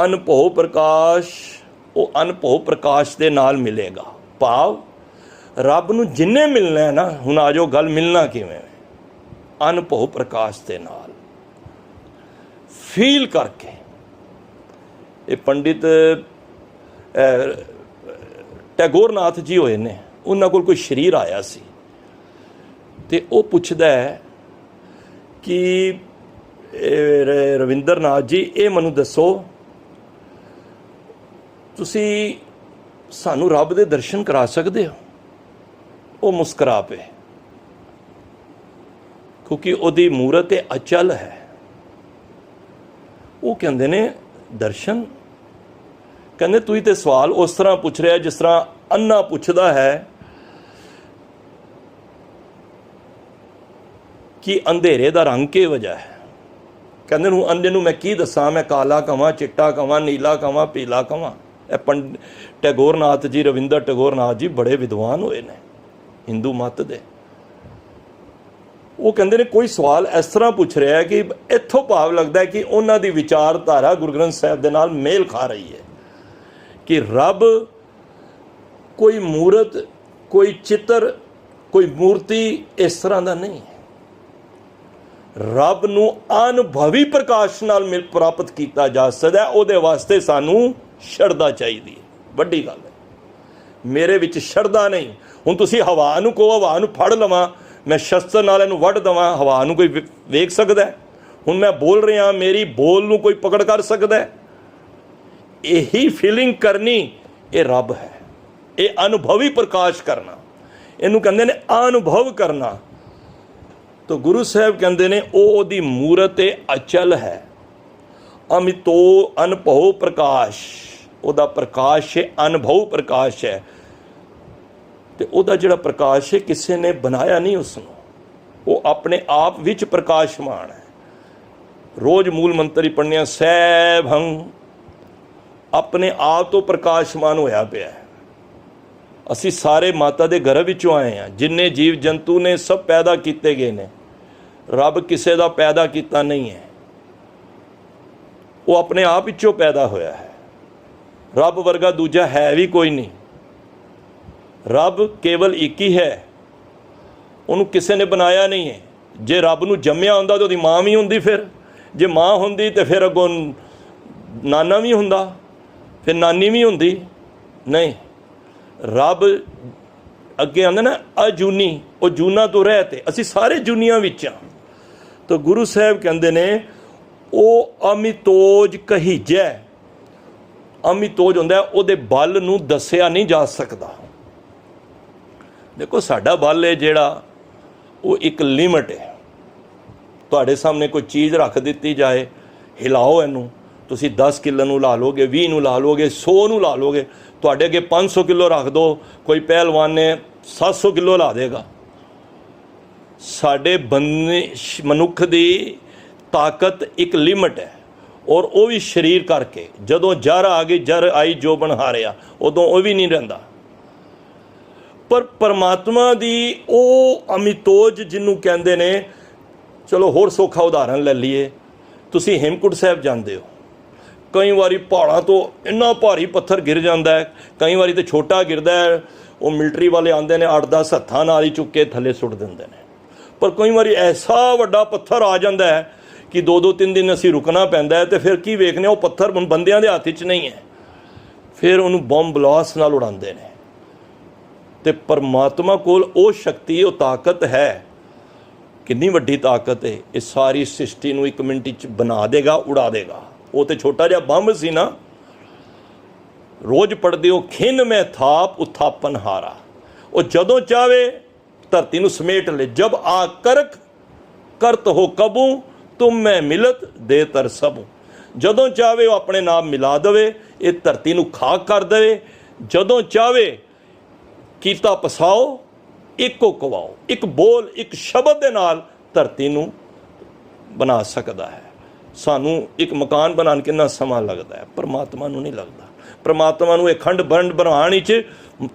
ਅਨਭਉ ਪ੍ਰਕਾਸ਼, ਉਹ ਅਨਭਉ ਪ੍ਰਕਾਸ਼ ਦੇ ਨਾਲ ਮਿਲੇਗਾ। ਭਾਵ ਰੱਬ ਨੂੰ ਜਿੰਨੇ ਮਿਲਣਾ ਹੈ ਨਾ, ਹੁਣ ਆ ਜਾਓ ਗੱਲ ਮਿਲਣਾ ਕਿਵੇਂ, ਅਨਭਉ ਪ੍ਰਕਾਸ਼ ਦੇ ਨਾਲ ਫੀਲ ਕਰਕੇ। ਇਹ ਪੰਡਿਤ ਟੈਗੋਰ ਨਾਥ ਜੀ ਹੋਏ ਨੇ, ਉਹਨਾਂ ਕੋਲ ਕੋਈ ਸ਼ਰੀਰ ਆਇਆ ਸੀ ਤੇ ਉਹ ਪੁੱਛਦਾ ਹੈ ਕਿ ਰਵਿੰਦਰ ਨਾਥ ਜੀ ਇਹ ਮੈਨੂੰ ਦੱਸੋ, ਤੁਸੀਂ ਸਾਨੂੰ ਰੱਬ ਦੇ ਦਰਸ਼ਨ ਕਰਾ ਸਕਦੇ ਹੋ? ਉਹ ਮੁਸਕਰਾ ਪਏ, ਕਿਉਂਕਿ ਉਹਦੀ ਮੂਰਤ ਇਹ ਅਚਲ ਹੈ। ਉਹ ਕਹਿੰਦੇ ਨੇ ਦਰਸ਼ਨ? ਕਹਿੰਦੇ ਤੁਸੀਂ ਤੇ ਸਵਾਲ ਉਸ ਤਰ੍ਹਾਂ ਪੁੱਛ ਰਿਹਾ ਜਿਸ ਤਰ੍ਹਾਂ ਅੰਨਾ ਪੁੱਛਦਾ ਹੈ ਕਿ ਅੰਧੇਰੇ ਦਾ ਰੰਗ ਕੀ ਵਜ੍ਹਾ ਹੈ। ਕਹਿੰਦੇ ਨੂੰ ਅੰਧੇ ਨੂੰ ਮੈਂ ਕੀ ਦੱਸਾਂ, ਮੈਂ ਕਾਲਾ ਕਵਾਂ, ਚਿੱਟਾ ਕਵਾਂ, ਨੀਲਾ ਕਵਾਂ, ਪੀਲਾ ਕਵਾਂ। ਇਹ ਟੈਗੋਰ ਨਾਥ ਜੀ, ਰਵਿੰਦਰ ਟੈਗੋਰ ਨਾਥ ਜੀ ਬੜੇ ਵਿਦਵਾਨ ਹੋਏ ਨੇ ਹਿੰਦੂ ਮੱਤ ਦੇ। ਉਹ ਕਹਿੰਦੇ ਨੇ ਕੋਈ ਸਵਾਲ ਇਸ ਤਰ੍ਹਾਂ ਪੁੱਛ ਰਿਹਾ ਹੈ ਕਿ ਇੱਥੋਂ ਭਾਵ ਲੱਗਦਾ ਹੈ ਕਿ ਉਹਨਾਂ ਦੀ ਵਿਚਾਰਧਾਰਾ ਗੁਰੂ ਗ੍ਰੰਥ ਸਾਹਿਬ ਦੇ ਨਾਲ ਮੇਲ ਖਾ ਰਹੀ ਹੈ ਕਿ ਰੱਬ ਕੋਈ ਮੂਰਤ, ਕੋਈ ਚਿੱਤਰ, ਕੋਈ ਮੂਰਤੀ ਇਸ ਤਰ੍ਹਾਂ ਦਾ ਨਹੀਂ ਹੈ। ਰੱਬ ਨੂੰ ਅਨੁਭਵੀ ਪ੍ਰਕਾਸ਼ ਨਾਲ ਮਿਲ ਪ੍ਰਾਪਤ ਕੀਤਾ ਜਾ ਸਕਦਾ। ਉਹਦੇ ਵਾਸਤੇ ਸਾਨੂੰ ਸ਼ਰਧਾ ਚਾਹੀਦੀ ਹੈ। ਵੱਡੀ ਗੱਲ ਹੈ, ਮੇਰੇ ਵਿੱਚ ਸ਼ਰਧਾ ਨਹੀਂ। ਹੁਣ ਤੁਸੀਂ ਹਵਾ ਨੂੰ ਕਹੋ ਹਵਾ ਨੂੰ ਫੜ ਲਵਾਂ, ਮੈਂ ਸ਼ਸਤਰ ਨਾਲ ਇਹਨੂੰ ਵੱਢ ਦੇਵਾਂ, ਹਵਾ ਨੂੰ ਕੋਈ ਵੇਖ ਸਕਦਾ? ਹੁਣ ਮੈਂ ਬੋਲ ਰਿਹਾ, ਮੇਰੀ ਬੋਲ ਨੂੰ ਕੋਈ ਪਕੜ ਕਰ ਸਕਦਾ? ਇਹੀ ਫੀਲਿੰਗ ਕਰਨੀ ਇਹ ਰੱਬ ਹੈ। ਇਹ ਅਨੁਭਵੀ ਪ੍ਰਕਾਸ਼ ਕਰਨਾ, ਇਹਨੂੰ ਕਹਿੰਦੇ ਨੇ ਅਨੁਭਵ ਕਰਨਾ। ਤਾਂ ਗੁਰੂ ਸਾਹਿਬ ਕਹਿੰਦੇ ਨੇ ਉਹ ਉਹਦੀ ਮੂਰਤ ਅਚਲ ਹੈ। ਅਮਿਤੋ ਅਨਭਉ ਪ੍ਰਕਾਸ਼, ਉਹਦਾ ਪ੍ਰਕਾਸ਼ ਹੈ, ਅਨੁਭਵ ਪ੍ਰਕਾਸ਼ ਹੈ। ਤੇ ਉਹਦਾ ਜਿਹੜਾ ਪ੍ਰਕਾਸ਼ ਹੈ ਕਿਸੇ ਨੇ ਬਣਾਇਆ ਨਹੀਂ ਉਸ ਨੂੰ, ਉਹ ਆਪਣੇ ਆਪ ਵਿੱਚ ਪ੍ਰਕਾਸ਼ਮਾਨ ਹੈ। ਰੋਜ਼ ਮੂਲ ਮੰਤਰ ਹੀ ਪੜ੍ਹਨੀਆਂ, ਸੈਭੰ, ਆਪਣੇ ਆਪ ਤੋਂ ਪ੍ਰਕਾਸ਼ਮਾਨ ਹੋਇਆ ਪਿਆ ਹੈ। ਅਸੀਂ ਸਾਰੇ ਮਾਤਾ ਦੇ ਗਰਭ ਵਿੱਚੋਂ ਆਏ ਹਾਂ। ਜਿੰਨੇ ਜੀਵ ਜੰਤੂ ਨੇ ਸਭ ਪੈਦਾ ਕੀਤੇ ਗਏ ਨੇ, ਰੱਬ ਕਿਸੇ ਦਾ ਪੈਦਾ ਕੀਤਾ ਨਹੀਂ ਹੈ। ਉਹ ਆਪਣੇ ਆਪ ਵਿੱਚੋਂ ਪੈਦਾ ਹੋਇਆ ਹੈ। ਰੱਬ ਵਰਗਾ ਦੂਜਾ ਹੈ ਵੀ ਕੋਈ ਨਹੀਂ। ਰੱਬ ਕੇਵਲ ਇੱਕ ਹੀ ਹੈ, ਉਹਨੂੰ ਕਿਸੇ ਨੇ ਬਣਾਇਆ ਨਹੀਂ ਹੈ। ਜੇ ਰੱਬ ਨੂੰ ਜੰਮਿਆ ਹੁੰਦਾ ਤਾਂ ਉਹਦੀ ਮਾਂ ਵੀ ਹੁੰਦੀ, ਫਿਰ ਜੇ ਮਾਂ ਹੁੰਦੀ ਤਾਂ ਫਿਰ ਅੱਗੋਂ ਨਾਨਾ ਵੀ ਹੁੰਦਾ, ਫਿਰ ਨਾਨੀ ਵੀ ਹੁੰਦੀ। ਨਹੀਂ, ਰੱਬ ਅੱਗੇ ਆਉਂਦਾ ਨਾ ਅਜੂਨੀ, ਉਹ ਜੂਨਾ ਤੋਂ ਰਹਿਤ ਹੈ। ਅਸੀਂ ਸਾਰੇ ਜੂਨੀਆਂ ਵਿੱਚ ਹਾਂ। ਤਾਂ ਗੁਰੂ ਸਾਹਿਬ ਕਹਿੰਦੇ ਨੇ ਉਹ ਅਮਿਤੋਜ ਕਹੀਜੈ। ਅਮਿਤੋਜ ਹੁੰਦਾ ਉਹਦੇ ਬਲ ਨੂੰ ਦੱਸਿਆ ਨਹੀਂ ਜਾ ਸਕਦਾ। ਦੇਖੋ ਸਾਡਾ ਬਲ ਹੈ ਜਿਹੜਾ, ਉਹ ਇੱਕ ਲਿਮਟ ਹੈ। ਤੁਹਾਡੇ ਸਾਹਮਣੇ ਕੋਈ ਚੀਜ਼ ਰੱਖ ਦਿੱਤੀ ਜਾਏ, ਹਿਲਾਓ ਇਹਨੂੰ, ਤੁਸੀਂ 10 ਕਿਲੋ ਨੂੰ ਲਾ ਲੋਗੇ, 20 ਨੂੰ ਲਾ ਲੋਗੇ, 100 ਨੂੰ ਲਾ ਲੋਗੇ। ਤੁਹਾਡੇ ਅੱਗੇ 500 ਕਿਲੋ ਰੱਖ ਦਿਓ, ਕੋਈ ਪਹਿਲਵਾਨ ਨੇ 700 ਕਿਲੋ ਲਾ ਦੇਗਾ। ਸਾਡੇ ਮਨੁੱਖ ਦੀ ਤਾਕਤ ਇੱਕ ਲਿਮਟ ਹੈ, ਔਰ ਉਹ ਵੀ ਸਰੀਰ ਕਰਕੇ। ਜਦੋਂ ਜਰ ਆ ਗਈ, ਜਰ ਆਈ ਜੋ ਬਣ ਹਾਰਿਆ, ਉਦੋਂ ਉਹ ਵੀ ਨਹੀਂ ਰਹਿੰਦਾ। ਪਰ ਪਰਮਾਤਮਾ ਦੀ ਉਹ ਅਮਿਤੋਜ ਜਿਹਨੂੰ ਕਹਿੰਦੇ ਨੇ, ਚਲੋ ਹੋਰ ਸੌਖਾ ਉਦਾਹਰਨ ਲੈ ਲਈਏ। ਤੁਸੀਂ ਹੇਮਕੁੰਟ ਸਾਹਿਬ ਜਾਂਦੇ ਹੋ, ਕਈ ਵਾਰੀ ਪਹਾੜਾਂ ਤੋਂ ਇੰਨਾ ਭਾਰੀ ਪੱਥਰ ਗਿਰ ਜਾਂਦਾ ਹੈ, ਕਈ ਵਾਰੀ ਤਾਂ ਛੋਟਾ ਗਿਰਦਾ ਹੈ। ਉਹ ਮਿਲਟਰੀ ਵਾਲੇ ਆਉਂਦੇ ਨੇ 8-10 ਹੱਥਾਂ ਨਾਲ ਹੀ ਚੁੱਕ ਕੇ ਥੱਲੇ ਸੁੱਟ ਦਿੰਦੇ ਨੇ। ਪਰ ਕਈ ਵਾਰੀ ਐਸਾ ਵੱਡਾ ਪੱਥਰ ਆ ਜਾਂਦਾ ਹੈ ਕਿ 2-2 3 ਦਿਨ ਅਸੀਂ ਰੁਕਣਾ ਪੈਂਦਾ ਹੈ। ਅਤੇ ਫਿਰ ਕੀ ਵੇਖਦੇ, ਉਹ ਪੱਥਰ ਬੰਦਿਆਂ ਦੇ ਹੱਥ 'ਚ ਨਹੀਂ ਹੈ, ਫਿਰ ਉਹਨੂੰ ਬੰਬ ਬਲਾਸਟ ਨਾਲ ਉਡਾਉਂਦੇ ਨੇ। ਅਤੇ ਪਰਮਾਤਮਾ ਕੋਲ ਉਹ ਸ਼ਕਤੀ, ਉਹ ਤਾਕਤ ਹੈ। ਕਿੰਨੀ ਵੱਡੀ ਤਾਕਤ ਹੈ! ਇਹ ਸਾਰੀ ਸ੍ਰਿਸ਼ਟੀ ਨੂੰ 1 ਮਿੰਟ 'ਚ ਬਣਾ ਦੇਗਾ, ਉਡਾ ਦੇਗਾ। ਉਹ ਤਾਂ ਛੋਟਾ ਜਿਹਾ ਬੰਬ ਸੀ ਨਾ। ਰੋਜ਼ ਪੜ੍ਹਦੇ ਹੋ, ਖਿੰਨ ਮੈਂ ਥਾਪ ਉਥਾਪਨ ਹਾਰਾ। ਉਹ ਜਦੋਂ ਚਾਹਵੇ ਧਰਤੀ ਨੂੰ ਸਮੇਟ ਲੈ। ਜਬ ਆ ਕਰਕ ਕਰਤ ਹੋ ਕਬੂ, ਤੁਮ ਮੈਂ ਮਿਲਤ ਦੇ ਤਰ ਸਭੂ। ਜਦੋਂ ਚਾਹਵੇ ਉਹ ਆਪਣੇ ਨਾਮ ਮਿਲਾ ਦੇਵੇ, ਇਹ ਧਰਤੀ ਨੂੰ ਖਾਕ ਕਰ ਦੇਵੇ। ਜਦੋਂ ਚਾਹਵੇ ਕੀਤਾ ਪਸਾਓ, ਇੱਕੋ ਕਵਾਓ। ਇੱਕ ਬੋਲ, ਇੱਕ ਸ਼ਬਦ ਦੇ ਨਾਲ ਧਰਤੀ ਨੂੰ ਬਣਾ ਸਕਦਾ ਹੈ। ਸਾਨੂੰ ਇੱਕ ਮਕਾਨ ਬਣਾਉਣ ਕਿੰਨਾ ਸਮਾਂ ਲੱਗਦਾ ਹੈ, ਪਰਮਾਤਮਾ ਨੂੰ ਨਹੀਂ ਲੱਗਦਾ। ਪਰਮਾਤਮਾ ਨੂੰ ਇਹ ਖੰਡ ਬਰੰਡ ਬਣਾਉਣ ਵਿੱਚ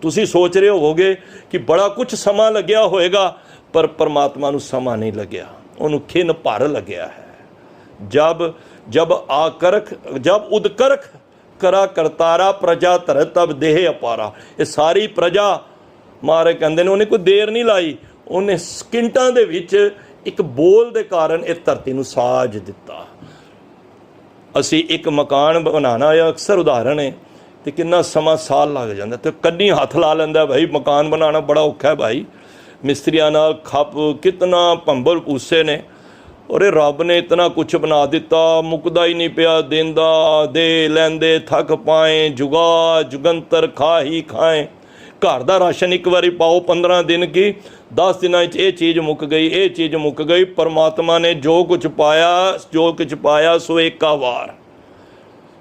ਤੁਸੀਂ ਸੋਚ ਰਹੇ ਹੋਵੋਗੇ ਕਿ ਬੜਾ ਕੁਝ ਸਮਾਂ ਲੱਗਿਆ ਹੋਏਗਾ, ਪਰ ਪਰਮਾਤਮਾ ਨੂੰ ਸਮਾਂ ਨਹੀਂ ਲੱਗਿਆ, ਉਹਨੂੰ ਖਿਨ ਭਰ ਲੱਗਿਆ ਹੈ। जब उदकरख करा करतारा प्रजा धर तब देह अपारा। ये सारी प्रजा महाराज कहते ने उन्हें कोई देर नहीं लाई, उन्हें सकिंटां दे विच एक बोल दे कारण इस धरती नूं साज दिता। असी एक मकान बनाना है, अक्सर उदाहरण है, तो कितना समा साल लग जाता, तो कन्नी हथ ला लेंदा भाई मकान बनाना बड़ा औखा है भाई, मिस्त्रियां नाल खप कितना भंबल पूसे ने, और रब ने इतना कुछ बना दिता, मुकदा ही नहीं पिया, देंदा दे लैंदे थक पाए, जुगा जुगंतर खा ही खाएं। घर का राशन एक बारी पाओ 15 दिन की, 10 दिन ये चीज़ मुक गई, ये चीज़ मुक गई। परमात्मा ने जो कुछ पाया सो एका वार।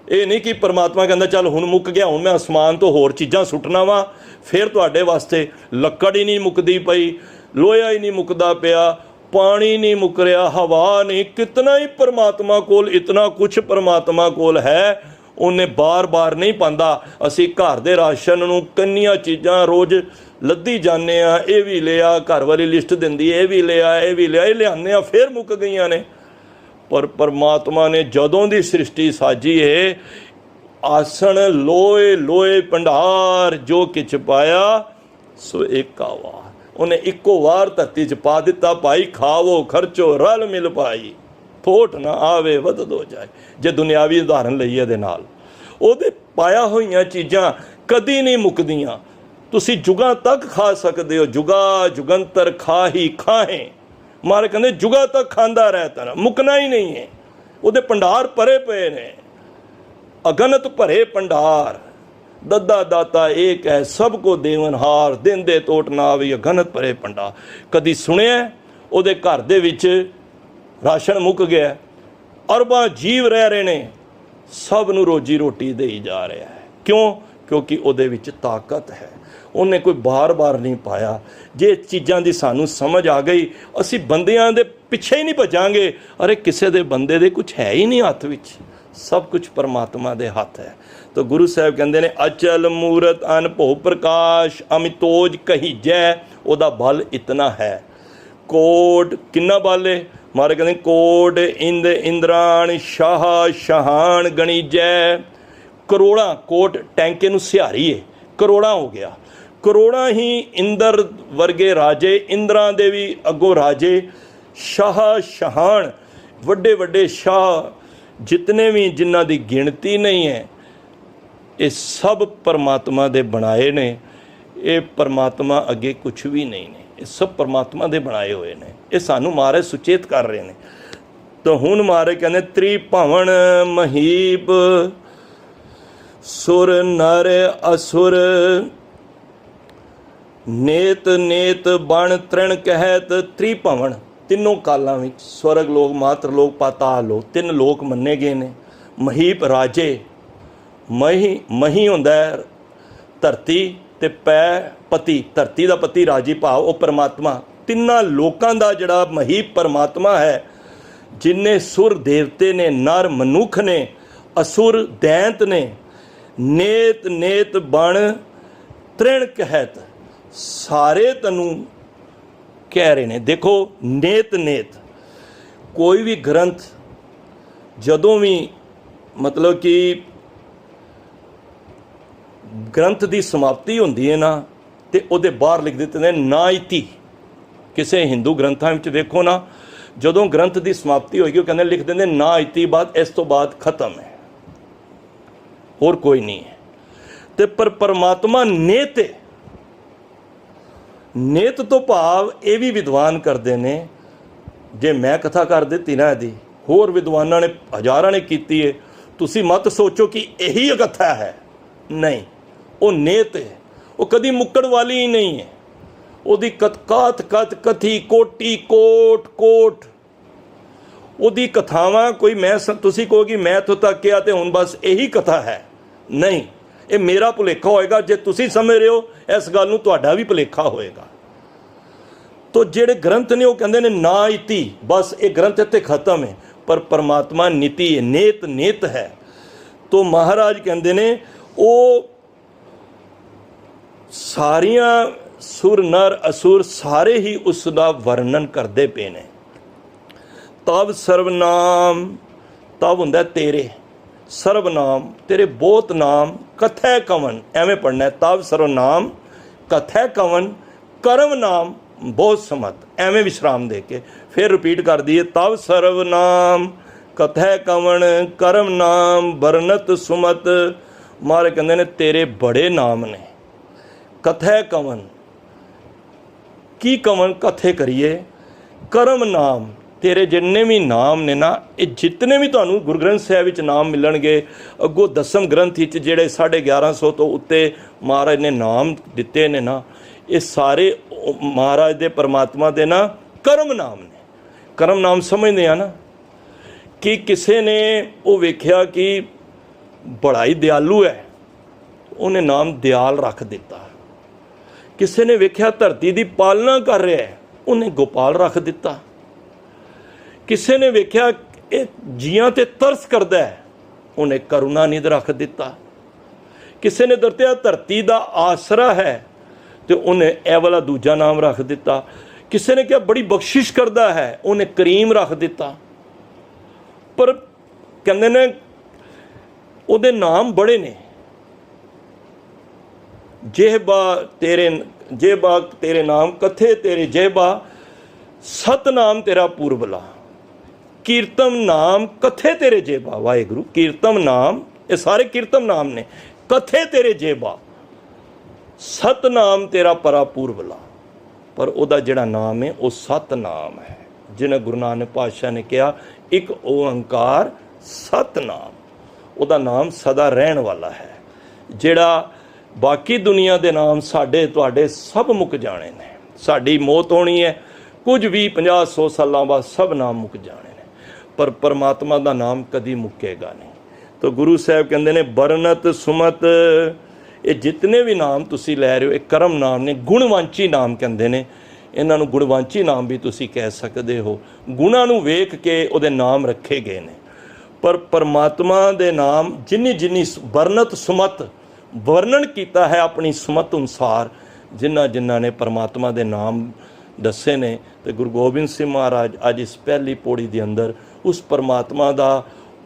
ये नहीं कि परमात्मा कहता चल हुण मुक गया, हुण मैं आसमान तो होर चीज़ां सुटना वा, फिर तुहाडे वास्ते लकड़ ही नहीं मुकदी पई, लोहा ही नहीं मुकदा पिया, पानी नहीं मुक रहा, हवा नहीं, कितना ही परमात्मा कोल, इतना कुछ परमात्मा कोल है, उन्हें बार बार नहीं पांदा। असी घर दे राशन नूं किन्नियां चीज़ां रोज़ लद्दी जाने, ये भी लिया, घर वाली लिस्ट दिंदी, ये भी लिया, ये भी लिया, ये लियाने फिर मुक गईयां ने। पर परमात्मा ने जदों दी सृष्टि साजी है, आसन लोए लोए भंडार जो किछ पाया सो एका वार। उन्हें इको वार धरती च पा दिता, भाई खावो खर्चो रल मिल पाई, फोट ना आवे वध दो जाए। जे दुनियावी उदाहरण लईए दे नाल ओहदे पाया होईयां चीज़ां कदी नहीं मुकदियां, तुसी जुगां तक खा सकते हो, जुगा जुगंतर खा ही खाएं। मारे कहते जुगा तक खांदा रहता ना, मुकना ही नहीं है, उहदे भंडार भरे पे ने, अगनत भरे भंडार। दद्दा दाता एक है सबको देवनहार, दिन दे तोट ना आवे अगनत भरे भंडार। कदी सुनिया उहदे घर दे विच राशन मुक गया, अरबां जीव रह रहे ने, सब नूं रोजी रोटी देई जा रहा है। क्यों? क्योंकि उहदे विच ताकत है, उन्हें कोई बार बार नहीं पाया। जे चीज़ां दी सानूं समझ आ गई, असी बंदियां दे पिछे ही नहीं भजांगे, अरे किसी दे बंदे दे कुछ है ही नहीं हथ विच, सब कुछ परमात्मा दे हथ है। तो गुरु साहब कहते हैं अचल मूरत अनभव प्रकाश अमितोज कहीजै, ओदा बल इतना है। कोट किन्ना बल है? महाराज कहते कोट इंद इंद्राण शाह शहान गणीजै। करोड़ा कोट टैंके नूं सिहारी है, करोड़ा हो गया, करोड़ा ही इंद्र वर्गे राजे, इंद्रां दे भी अगों राजे, शाह शहान वड्डे वड्डे शाह, जितने भी जिन्हां दी गिणती नहीं है, ये सब परमात्मा दे बनाए ने। ये परमात्मा अगे कुछ भी नहीं ने, ये सब परमात्मा दे बनाए हुए ने। ये सानू महाराज सुचेत कर रहे हैं। तो हुण महाराज कहते त्रिभवन महीप सुर नर असुर, नेत नेत बण तृण कहत। त्रिभवन तीनों कालों में, स्वर्ग लोक मात्र लोक पाताल लोक, 3 लोक मन्ने गए ने। महीप राजे, मही हुंदा है धरती ते पै पति, धरती दा पति राजी भाव वो परमात्मा। तिन्ना लोकां दा जिहड़ा महीप परमात्मा है, जिन्ने सुर देवते ने, नर मनुख ने, असुर दैंत ने, नेत नेत बण तृण कहत, सारे तनू कह रहे ने। देखो नेत नेत, कोई भी ग्रंथ जदों भी मतलब कि ग्रंथ की समाप्ति होंदी है ना, तो उहदे बाहर लिख देते हैं ना इति। किसी हिंदू ग्रंथों में देखो ना, जदों ग्रंथ की समाप्ति होगी वो कहते लिख देंगे ना इति, बाद इस तो बाद खत्म है, और कोई नहीं है। तो पर परमात्मा नेत है। नेत तो भाव ये भी विद्वान करते हैं, जे मैं कथा कर दी ना यदि होर विद्वानों ने हज़ारां ने की है, तुसी मत सोचो कि यही कथा है, नहीं, वो नेत है, वो कदी मुक्कड़ वाली ही नहीं है। ਉਹਦੀ ਕਤ ਕਤ ਕਥੀ ਕੋਟੀ ਕੋਟ ਕੋਟ ਉਹਦੀ ਕਥਾਵਾਂ ਕੋਈ ਮੈਂ ਤੁਸੀਂ ਕਹੋਗੇ ਮੈਂ ਇੱਥੋਂ ਤੱਕ ਕਿਹਾ ਤੇ ਹੁਣ ਬਸ ਇਹੀ ਕਥਾ ਹੈ, ਨਹੀਂ, ਇਹ ਮੇਰਾ ਭੁਲੇਖਾ ਹੋਏਗਾ। ਜੇ ਤੁਸੀਂ ਸਮਝ ਰਹੇ ਹੋ ਇਸ ਗੱਲ ਨੂੰ, ਤੁਹਾਡਾ ਵੀ ਭੁਲੇਖਾ ਹੋਏਗਾ। तो ਜਿਹੜੇ ग्रंथ ने वो कहते हैं ना इति, बस ये ग्रंथ इत्थे खत्म है। पर परमात्मा नीति है, नेत नेत है। तो महाराज कहते ने वो सारियां सुर नर असुर सारे ही उसका वर्णन करते पे ने। तब सर्वनाम, तब हुंदा तेरे, सर्वनाम तेरे बहुत नाम, कथै कवन, एवें पढ़ना है, तब सर्वनाम कथै कवन, कर्म नाम बहुत समत, एवें विश्राम दे के फिर रिपीट कर दिए, तब सर्वनाम कथै कवन कर्म नाम वर्णत सुमत। मारे कहते ने तेरे बड़े नाम ने, कथै कवन की कवन कथे करिए, कर्म नाम तेरे जिन्ने भी नाम ने ना, ये जितने भी तुहानू गुरु ग्रंथ साहिब विच नाम मिलणगे, अगों दसम ग्रंथ विच जिहड़े 1150 तो उत्ते महाराज ने नाम दिते ने ना, ये सारे महाराज दे परमात्मा दे ना कर्म नाम ने। कर्म नाम समझते हैं ना कि किसी ने वो वेख्या कि बड़ा ही दयालु है, उन्हें नाम दयाल रख दिता। किसी ने वेख्या धरती की पालना कर रहा है, उन्हें गोपाल रख दिता। किसी ने वेख्या ये जियां ते तरस करता है, उन्हें करुणानिधि रख दिता। किसी ने दरत्या धरती का आसरा है, तो उन्हें ए वाला दूजा नाम रख दिता। किसी ने क्या बड़ी बख्शिश करता है, उन्हें करीम रख दिता। पर कहते ने उहदे नाम बड़े ने, जेहबा तेरे नाम कथे तेरे जेहबा, सतनाम तेरा पूरबला, कीर्तन नाम कथे तेरे जेबा। वाहिगुरु कीर्तन नाम, ये सारे कीर्तन नाम ने, कथे तेरे जेबा, सतनाम तेरा परा पूरबला। पर उहदा जिहड़ा नाम है वो सतनाम है, जिन्हें गुरु नानक पातशाह ने कहा एक ओंकार सतनाम, उहदा नाम सदा रहन वाला है। जिहड़ा बाकी दुनिया के नाम साडे तुहाडे सब मुक जाने ने, साडी मौत होनी है, कुछ भी 50-100 सालों बाद सब नाम मुक जाने ने, पर परमात्मा का नाम कदी मुकेगा नहीं। तो गुरु साहब कहते ने बरनत सुमत, ये जितने भी नाम तुसी लै रहे हो, एक कर्म नाम ने, गुणवांची नाम कहते ने, इन्हां नूं गुणवांची नाम भी तुसी कह सकते हो। गुणां नूं वेख के उहदे नाम रखे गए ने, पर परमात्मा दे नाम जिन्नी जिन्नी बरनत सुमत वर्णन किया है अपनी सुमत अनुसार, जिन्हां जिन्हां ने परमात्मा दे नाम दसे ने। तो गुरु गोबिंद सिंह महाराज अज इस पहली पौड़ी के अंदर उस परमात्मा का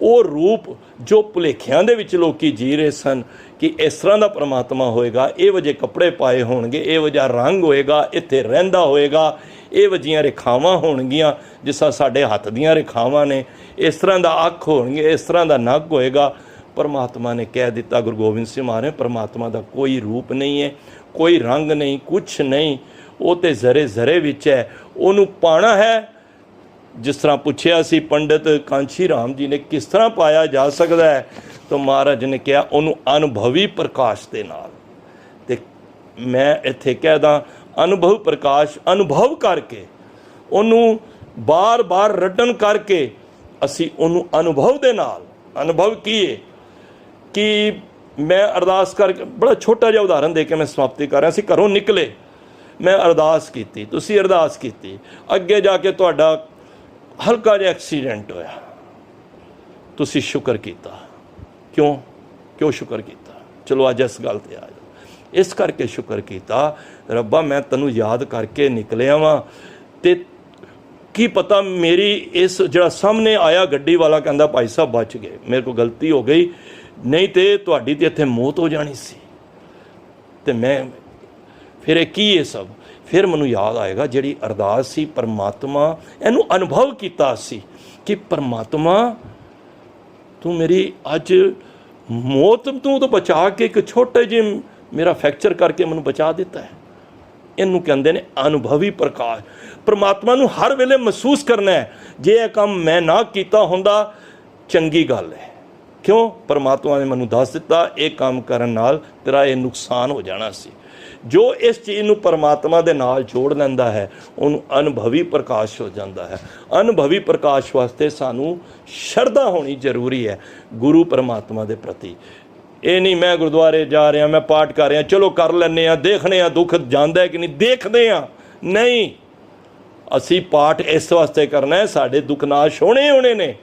वो रूप जो भुलेखियां दे विच लोकी जी रहे सन कि इस तरह का परमात्मा होएगा, ये वजे कपड़े पाए होणगे, ये वजा रंग होएगा, इत्थे रहिंदा होएगा, ये वजियां रेखावां होणगियां जिस तरह साडे हत्थ दियां रेखावां ने, इस तरह का अख होणगे, इस तरह का नग होएगा। परमात्मा ने कह दिता गुरु गोबिंद सिंह महाराज, परमात्मा का कोई रूप नहीं है, कोई रंग नहीं, कुछ नहीं, वो तो जरे जरे विच है। उन्होंने पाना है, जिस तरह पूछया सी पंडित कांशी राम जी ने किस तरह पाया जा सकता है, तो महाराज ने कहा उन्होंने अनुभवी प्रकाश के नाल। ते मैं इत्थे कह दा अनुभव प्रकाश, अनुभव करके उन्होंने बार बार रटन करके असी उन्होंने अनुभव के नाल, अनुभव किए कि मैं अरदास करके, बड़ा छोटा जिहा उदाहरण दे के मैं समाप्ति कर रहा। असी घरों निकले, मैं अरदास की, तुसी अरदास की, अगे जाके तुहाडा हल्का जिहा एक्सीडेंट होया, तुसी शुक्र किया। क्यों शुक्र किया? चलो अज इस गल ते आ जाओ। इस करके शुक्र किया, रब्बा मैं तैनूं याद करके निकलिया वां, ते की पता मेरी इस जिहड़ा सामने आया गड्डी वाला कहंदा भाई साहब बच गए, मेरे को गलती हो गई, नहीं तो तुहाडी ते इत्थे मौत हो जानी सी। ते मैं फिर की ये सब, फिर मैनूं याद आएगा जिहड़ी अरदास सी, परमात्मा इहनूं अनुभव किया सी कि परमात्मा तू मेरी अज मौत तू तो बचा के एक छोटे जिहे मेरा फ्रैक्चर करके मैनूं बचा दिता है। इनू कहते हैं अनुभवी प्रकाश। परमात्मा नूं हर वेले महसूस करना है, जे यह काम मैं ना कीता हुंदा चंगी गल है। क्यों? परमात्मा ने मैनूं दस दिता ये काम करन नाल तेरा ये नुकसान हो जाना सी। जो इस चीज़ नूं परमात्मा दे नाल जोड़ लैंदा है उन्होंने अनुभवी प्रकाश हो जाता है। अनुभवी प्रकाश वास्ते सानू शरधा होनी जरूरी है गुरु परमात्मा दे प्रति। ये नहीं मैं गुरुद्वारे जा रहा, मैं पाठ कर रहा, चलो कर लैने, देखने दुख जाता है कि नहीं, देखते हैं नहीं। असी पाठ इस वास्ते करना है साढ़े दुख नाश होने ने,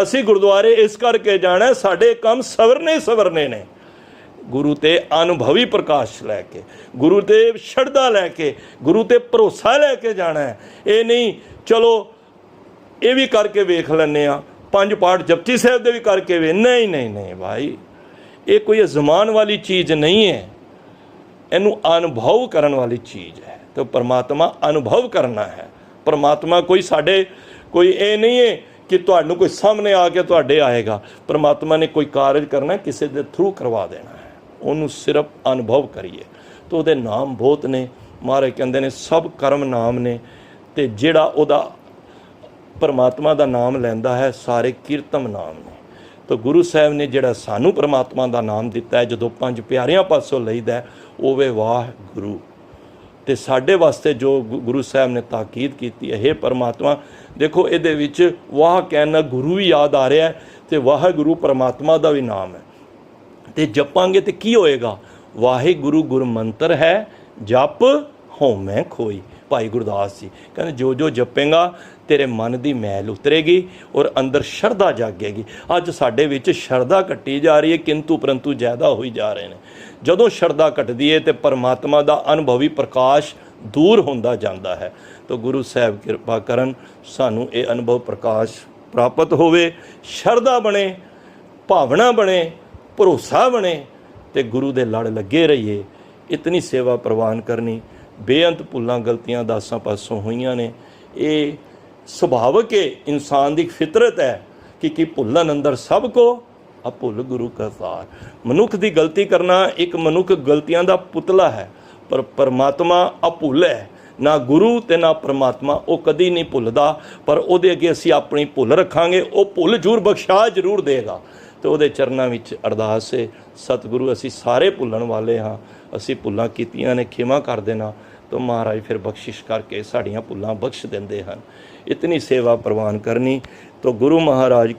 ਅਸੀਂ ਗੁਰਦੁਆਰੇ ਇਸ ਕਰਕੇ ਜਾਣਾ, ਸਾਡੇ ਕੰਮ ਸਵਰਨੇ ਨੇ। ਗੁਰੂ ਤੇ ਅਨੁਭਵੀ ਪ੍ਰਕਾਸ਼ ਲੈ ਕੇ, ਗੁਰੂ ਤੇ ਸ਼ਰਧਾ ਲੈ ਕੇ, ਗੁਰੂ ਤੇ ਭਰੋਸਾ ਲੈ ਕੇ ਜਾਣਾ ਹੈ। ਇਹ ਨਹੀਂ ਚਲੋ ਇਹ ਵੀ ਕਰਕੇ ਵੇਖ ਲੈਂਦੇ ਹਾਂ, 5 ਪਾਠ ਜਪਜੀ ਸਾਹਿਬ ਦੇ ਵੀ ਕਰਕੇ ਨਹੀਂ ਭਾਈ, ਇਹ ਕੋਈ ਅਜ਼ਮਾਨ ਵਾਲੀ ਚੀਜ਼ ਨਹੀਂ ਹੈ, ਇਹਨੂੰ ਅਨੁਭਵ ਕਰਨ ਵਾਲੀ ਚੀਜ਼ ਹੈ। ਤੇ ਪਰਮਾਤਮਾ ਅਨੁਭਵ ਕਰਨਾ ਹੈ। ਪਰਮਾਤਮਾ ਕੋਈ ਇਹ ਨਹੀਂ ਹੈ ਕਿ ਤੁਹਾਨੂੰ ਕੋਈ ਸਾਹਮਣੇ ਆ ਕੇ ਤੁਹਾਡੇ ਆਏਗਾ। ਪਰਮਾਤਮਾ ਨੇ ਕੋਈ ਕਾਰਜ ਕਰਨਾ, ਕਿਸੇ ਦੇ ਥਰੂ ਕਰਵਾ ਦੇਣਾ ਹੈ, ਉਹਨੂੰ ਸਿਰਫ ਅਨੁਭਵ ਕਰੀਏ। ਤਾਂ ਉਹਦੇ ਨਾਮ ਬਹੁਤ ਨੇ। ਮਹਾਰਾਜ ਕਹਿੰਦੇ ਨੇ ਸਭ ਕਰਮ ਨਾਮ ਨੇ, ਤੇ ਜਿਹੜਾ ਉਹਦਾ ਪਰਮਾਤਮਾ ਦਾ ਨਾਮ ਲੈਂਦਾ ਹੈ ਸਾਰੇ ਕੀਰਤਮ ਨਾਮ ਨੇ। ਤਾਂ ਗੁਰੂ ਸਾਹਿਬ ਨੇ ਜਿਹੜਾ ਸਾਨੂੰ ਪਰਮਾਤਮਾ ਦਾ ਨਾਮ ਦਿੱਤਾ ਹੈ, ਜਦੋਂ 5 ਪਿਆਰਿਆਂ ਪਾਸੋਂ ਲਈਦਾ, ਉਹ ਵੇ ਵਾਹਿਗੁਰੂ। ਤੇ ਸਾਡੇ ਵਾਸਤੇ ਜੋ ਗੁਰੂ ਸਾਹਿਬ ਨੇ ਤਾਕੀਦ ਕੀਤੀ ਹੈ, ਹੇ ਪਰਮਾਤਮਾ, ਦੇਖੋ ਇਹਦੇ ਵਿੱਚ ਵਾਹ ਕਹਿਣ ਨਾਲ ਗੁਰੂ ਵੀ ਯਾਦ ਆ ਰਿਹਾ ਹੈ, ਤੇ ਵਾਹਿਗੁਰੂ ਪਰਮਾਤਮਾ ਦਾ ਵੀ ਨਾਮ ਹੈ। ਤੇ ਜਪਾਂਗੇ ਤੇ ਕੀ ਹੋਏਗਾ? ਵਾਹਿਗੁਰੂ ਗੁਰ ਮੰਤਰ ਹੈ, ਜਪ ਹੋਮੈ ਖੋਈ। ਭਾਈ ਗੁਰਦਾਸ ਜੀ ਕਹਿੰਦੇ ਜੋ ਜੋ ਜਪੇਗਾ ਤੇਰੇ ਮਨ ਦੀ ਮੈਲ ਉਤਰੇਗੀ ਔਰ ਅੰਦਰ ਸ਼ਰਧਾ ਜਾਗੇਗੀ। ਅੱਜ ਸਾਡੇ ਵਿੱਚ ਸ਼ਰਧਾ ਘਟੀ ਜਾ ਰਹੀ ਹੈ, ਕਿੰਤੂ ਪਰੰਤੂ ਜ਼ਿਆਦਾ ਹੋਈ ਜਾ ਰਹੇ ਨੇ। ਜਦੋਂ ਸ਼ਰਧਾ ਘਟਦੀ ਹੈ ਤੇ ਪਰਮਾਤਮਾ ਦਾ ਅਨੁਭਵੀ ਪ੍ਰਕਾਸ਼ ਦੂਰ ਹੁੰਦਾ ਜਾਂਦਾ ਹੈ। ਤਾਂ ਗੁਰੂ ਸਾਹਿਬ ਕਿਰਪਾ ਕਰਨ, ਸਾਨੂੰ ਇਹ ਅਨੁਭਵ ਪ੍ਰਕਾਸ਼ ਪ੍ਰਾਪਤ ਹੋਵੇ, ਸ਼ਰਧਾ ਬਣੇ, ਭਾਵਨਾ ਬਣੇ, ਭਰੋਸਾ ਬਣੇ, ਤੇ ਗੁਰੂ ਦੇ ਲੜ ਲੱਗੇ ਰਹੀਏ। ਇਤਨੀ ਸੇਵਾ ਪ੍ਰਵਾਨ ਕਰਨੀ। ਬੇਅੰਤ ਭੁੱਲਾਂ ਗਲਤੀਆਂ ਦਾਸਾਂ ਪਾਸੋਂ ਹੋਈਆਂ ਨੇ। ਇਹ ਸੁਭਾਵਕ ਹੈ, ਇਨਸਾਨ ਦੀ ਫਿਤਰਤ ਹੈ ਕਿ ਭੁੱਲਣ ਅੰਦਰ ਸਭ ਕੋ ਆ ਭੁੱਲ ਗੁਰੂ ਕਰਤਾਰ। ਮਨੁੱਖ ਦੀ ਗਲਤੀ ਕਰਨਾ, ਇੱਕ ਮਨੁੱਖ ਗਲਤੀਆਂ ਦਾ ਪੁਤਲਾ ਹੈ, ਪਰ ਪਰਮਾਤਮਾ ਅਭੁੱਲ ਹੈ। ਨਾ ਗੁਰੂ ਤੇ ਨਾ ਪਰਮਾਤਮਾ, ਉਹ ਕਦੀ ਨਹੀਂ ਭੁੱਲਦਾ। ਪਰ ਉਹਦੇ ਅੱਗੇ ਅਸੀਂ ਆਪਣੀ ਭੁੱਲ ਰੱਖਾਂਗੇ, ਉਹ ਭੁੱਲ ਜ਼ਰੂਰ ਬਖਸ਼ਾ ਜ਼ਰੂਰ ਦੇਗਾ। ਤੇ ਉਹਦੇ ਚਰਨਾਂ ਵਿੱਚ ਅਰਦਾਸ ਹੈ, ਸਤਿਗੁਰੂ ਅਸੀਂ ਸਾਰੇ ਭੁੱਲਣ ਵਾਲੇ ਹਾਂ, ਅਸੀਂ ਭੁੱਲਾਂ ਕੀਤੀਆਂ ਨੇ, ਖਿਮਾ ਕਰ ਦੇਣਾ। ਤਾਂ ਮਹਾਰਾਜ ਫਿਰ ਬਖਸ਼ਿਸ਼ ਕਰਕੇ ਸਾਡੀਆਂ ਭੁੱਲਾਂ ਬਖਸ਼ ਦਿੰਦੇ ਹਨ। ਇਤਨੀ ਸੇਵਾ ਪ੍ਰਵਾਨ ਕਰਨੀ। ਤਾਂ ਗੁਰੂ ਮਹਾਰਾਜ